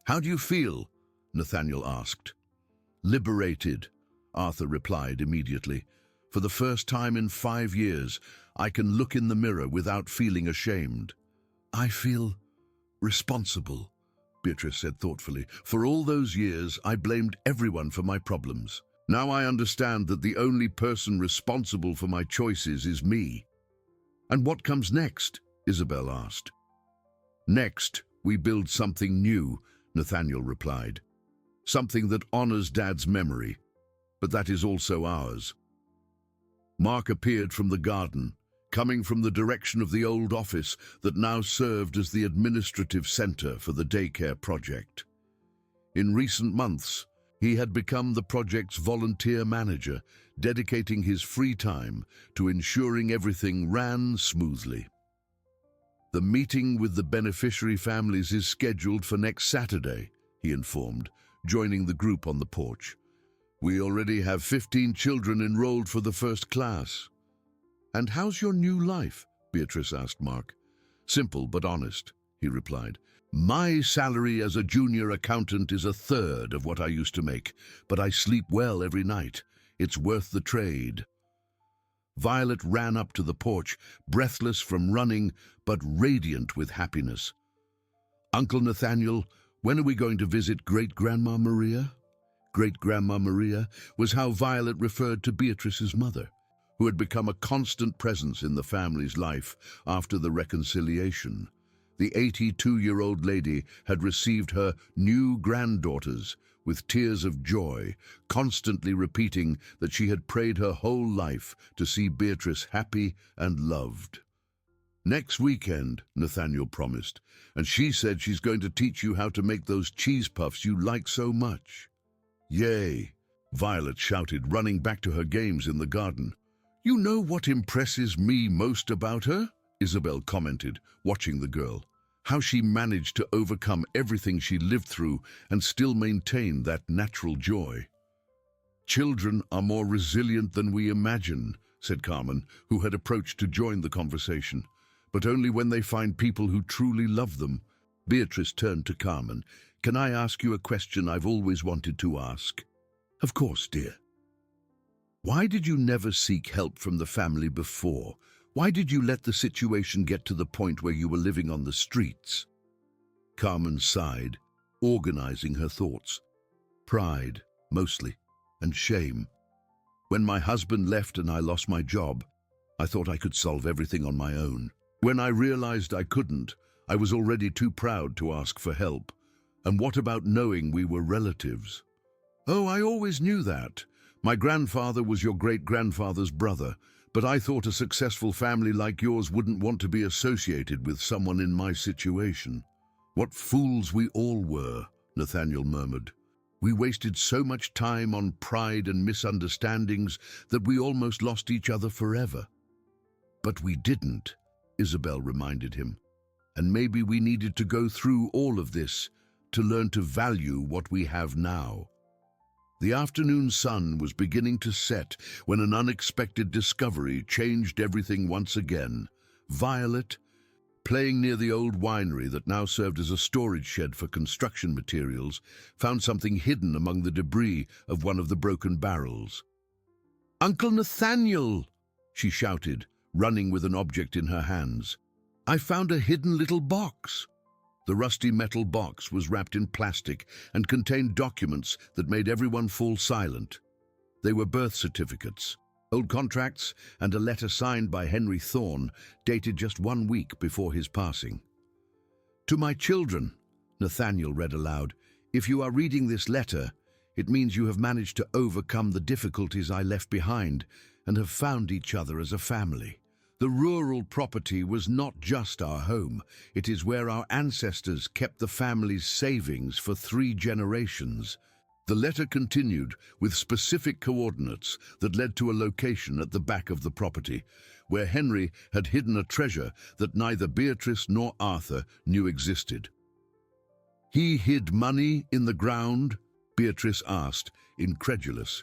A: "How do you feel?" Nathaniel asked. "Liberated," Arthur replied immediately. "For the first time in 5 years, I can look in the mirror without feeling ashamed." "I feel responsible," Beatrice said thoughtfully. "For all those years, I blamed everyone for my problems. Now I understand that the only person responsible for my choices is me." "And what comes next?" Isabel asked. "Next, we build something new," Nathaniel replied. "Something that honors Dad's memory, but that is also ours." Mark appeared from the garden, coming from the direction of the old office that now served as the administrative center for the daycare project. In recent months, he had become the project's volunteer manager, dedicating his free time to ensuring everything ran smoothly. "The meeting with the beneficiary families is scheduled for next Saturday," he informed, joining the group on the porch. "We already have 15 children enrolled for the first class." "And how's your new life?" Beatrice asked Mark. "Simple but honest," he replied. "My salary as a junior accountant is a third of what I used to make, but I sleep well every night. It's worth the trade." Violet ran up to the porch, breathless from running, but radiant with happiness. "Uncle Nathaniel, when are we going to visit Great-Grandma Maria?" Great-Grandma Maria was how Violet referred to Beatrice's mother, who had become a constant presence in the family's life after the reconciliation. The 82-year-old lady had received her new granddaughters with tears of joy, constantly repeating that she had prayed her whole life to see Beatrice happy and loved. "Next weekend," Nathaniel promised, "and she said she's going to teach you how to make those cheese puffs you like so much." "Yay!" Violet shouted, running back to her games in the garden. "You know what impresses me most about her?" Isabel commented, watching the girl. "How she managed to overcome everything she lived through and still maintain that natural joy." "Children are more resilient than we imagine," said Carmen, who had approached to join the conversation, "but only when they find people who truly love them." Beatrice turned to Carmen. "Can I ask you a question I've always wanted to ask?" "Of course, dear." "Why did you never seek help from the family before? Why did you let the situation get to the point where you were living on the streets?" Carmen sighed, organizing her thoughts. "Pride, mostly, and shame. When my husband left and I lost my job, I thought I could solve everything on my own. When I realized I couldn't, I was already too proud to ask for help. And what about knowing we were relatives?" "Oh, I always knew that. My grandfather was your great-grandfather's brother, but I thought a successful family like yours wouldn't want to be associated with someone in my situation." "What fools we all were," Nathaniel murmured. "We wasted so much time on pride and misunderstandings that we almost lost each other forever." "But we didn't," Isabel reminded him. "And maybe we needed to go through all of this to learn to value what we have now." The afternoon sun was beginning to set when an unexpected discovery changed everything once again. Violet, playing near the old winery that now served as a storage shed for construction materials, found something hidden among the debris of one of the broken barrels. "Uncle Nathaniel!" she shouted, running with an object in her hands. "I found a hidden little box." The rusty metal box was wrapped in plastic and contained documents that made everyone fall silent. They were birth certificates, old contracts, and a letter signed by Henry Thorne, dated just 1 week before his passing. "To my children," Nathaniel read aloud, "if you are reading this letter, it means you have managed to overcome the difficulties I left behind and have found each other as a family. The rural property was not just our home. It is where our ancestors kept the family's savings for 3 generations. The letter continued with specific coordinates that led to a location at the back of the property, where Henry had hidden a treasure that neither Beatrice nor Arthur knew existed. "He hid money in the ground?" Beatrice asked, incredulous.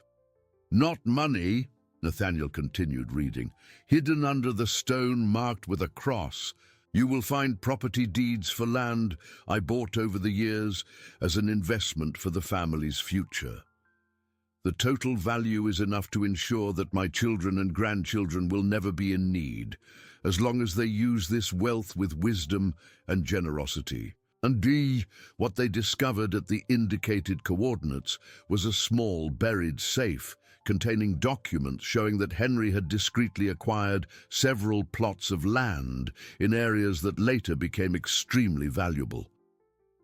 A: "Not money," Nathaniel continued reading. Hidden under the stone marked with a cross, you will find property deeds for land I bought over the years as an investment for the family's future. The total value is enough to ensure that my children and grandchildren will never be in need, as long as they use this wealth with wisdom and generosity. And what they discovered at the indicated coordinates was a small buried safe containing documents showing that Henry had discreetly acquired several plots of land in areas that later became extremely valuable.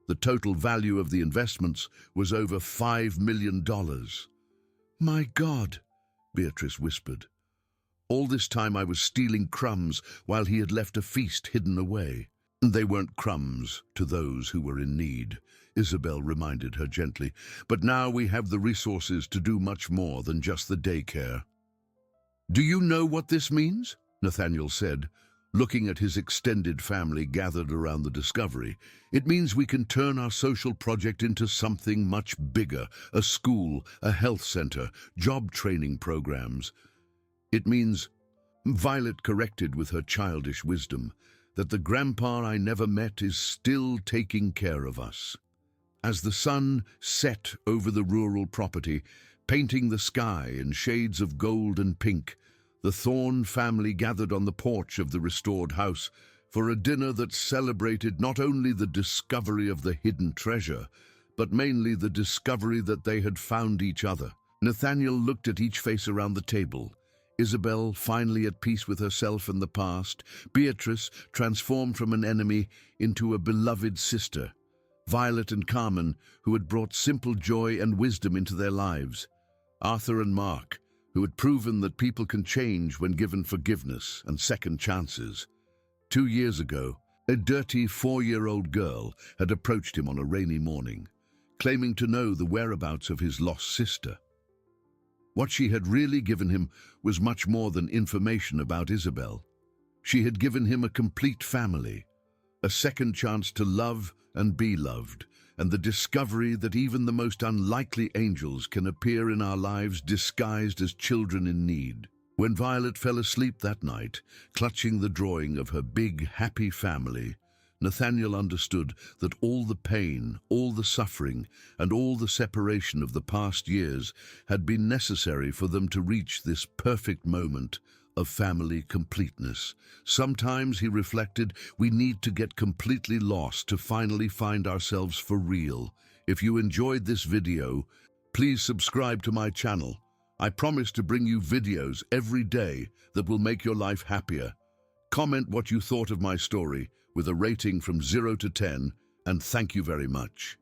A: The total value of the investments was over $5 million. "My God," Beatrice whispered. "All this time I was stealing crumbs while he had left a feast hidden away." "They weren't crumbs to those who were in need," Isabel reminded her gently. "But now we have the resources to do much more than just the daycare." "Do you know what this means?" Nathaniel said, looking at his extended family gathered around the discovery. "It means we can turn our social project into something much bigger, a school, a health center, job training programs. It means," Violet corrected with her childish wisdom, "that the grandpa I never met is still taking care of us." As the sun set over the rural property, painting the sky in shades of gold and pink, the Thorne family gathered on the porch of the restored house for a dinner that celebrated not only the discovery of the hidden treasure, but mainly the discovery that they had found each other. Nathaniel looked at each face around the table. Isabel, finally at peace with herself and the past. Beatrice, transformed from an enemy into a beloved sister. Violet and Carmen, who had brought simple joy and wisdom into their lives. Arthur and Mark, who had proven that people can change when given forgiveness and second chances. 2 years ago, a dirty 4-year-old girl had approached him on a rainy morning, claiming to know the whereabouts of his lost sister. What she had really given him was much more than information about Isabel. She had given him a complete family, a second chance to love and be loved, and the discovery that even the most unlikely angels can appear in our lives disguised as children in need. When Violet fell asleep that night, clutching the drawing of her big, happy family, Nathaniel understood that all the pain, all the suffering, and all the separation of the past years had been necessary for them to reach this perfect moment of family completeness. Sometimes, he reflected, we need to get completely lost to finally find ourselves for real. If you enjoyed this video, please subscribe to my channel. I promise to bring you videos every day that will make your life happier. Comment what you thought of my story with a rating from 0 to 10, and thank you very much.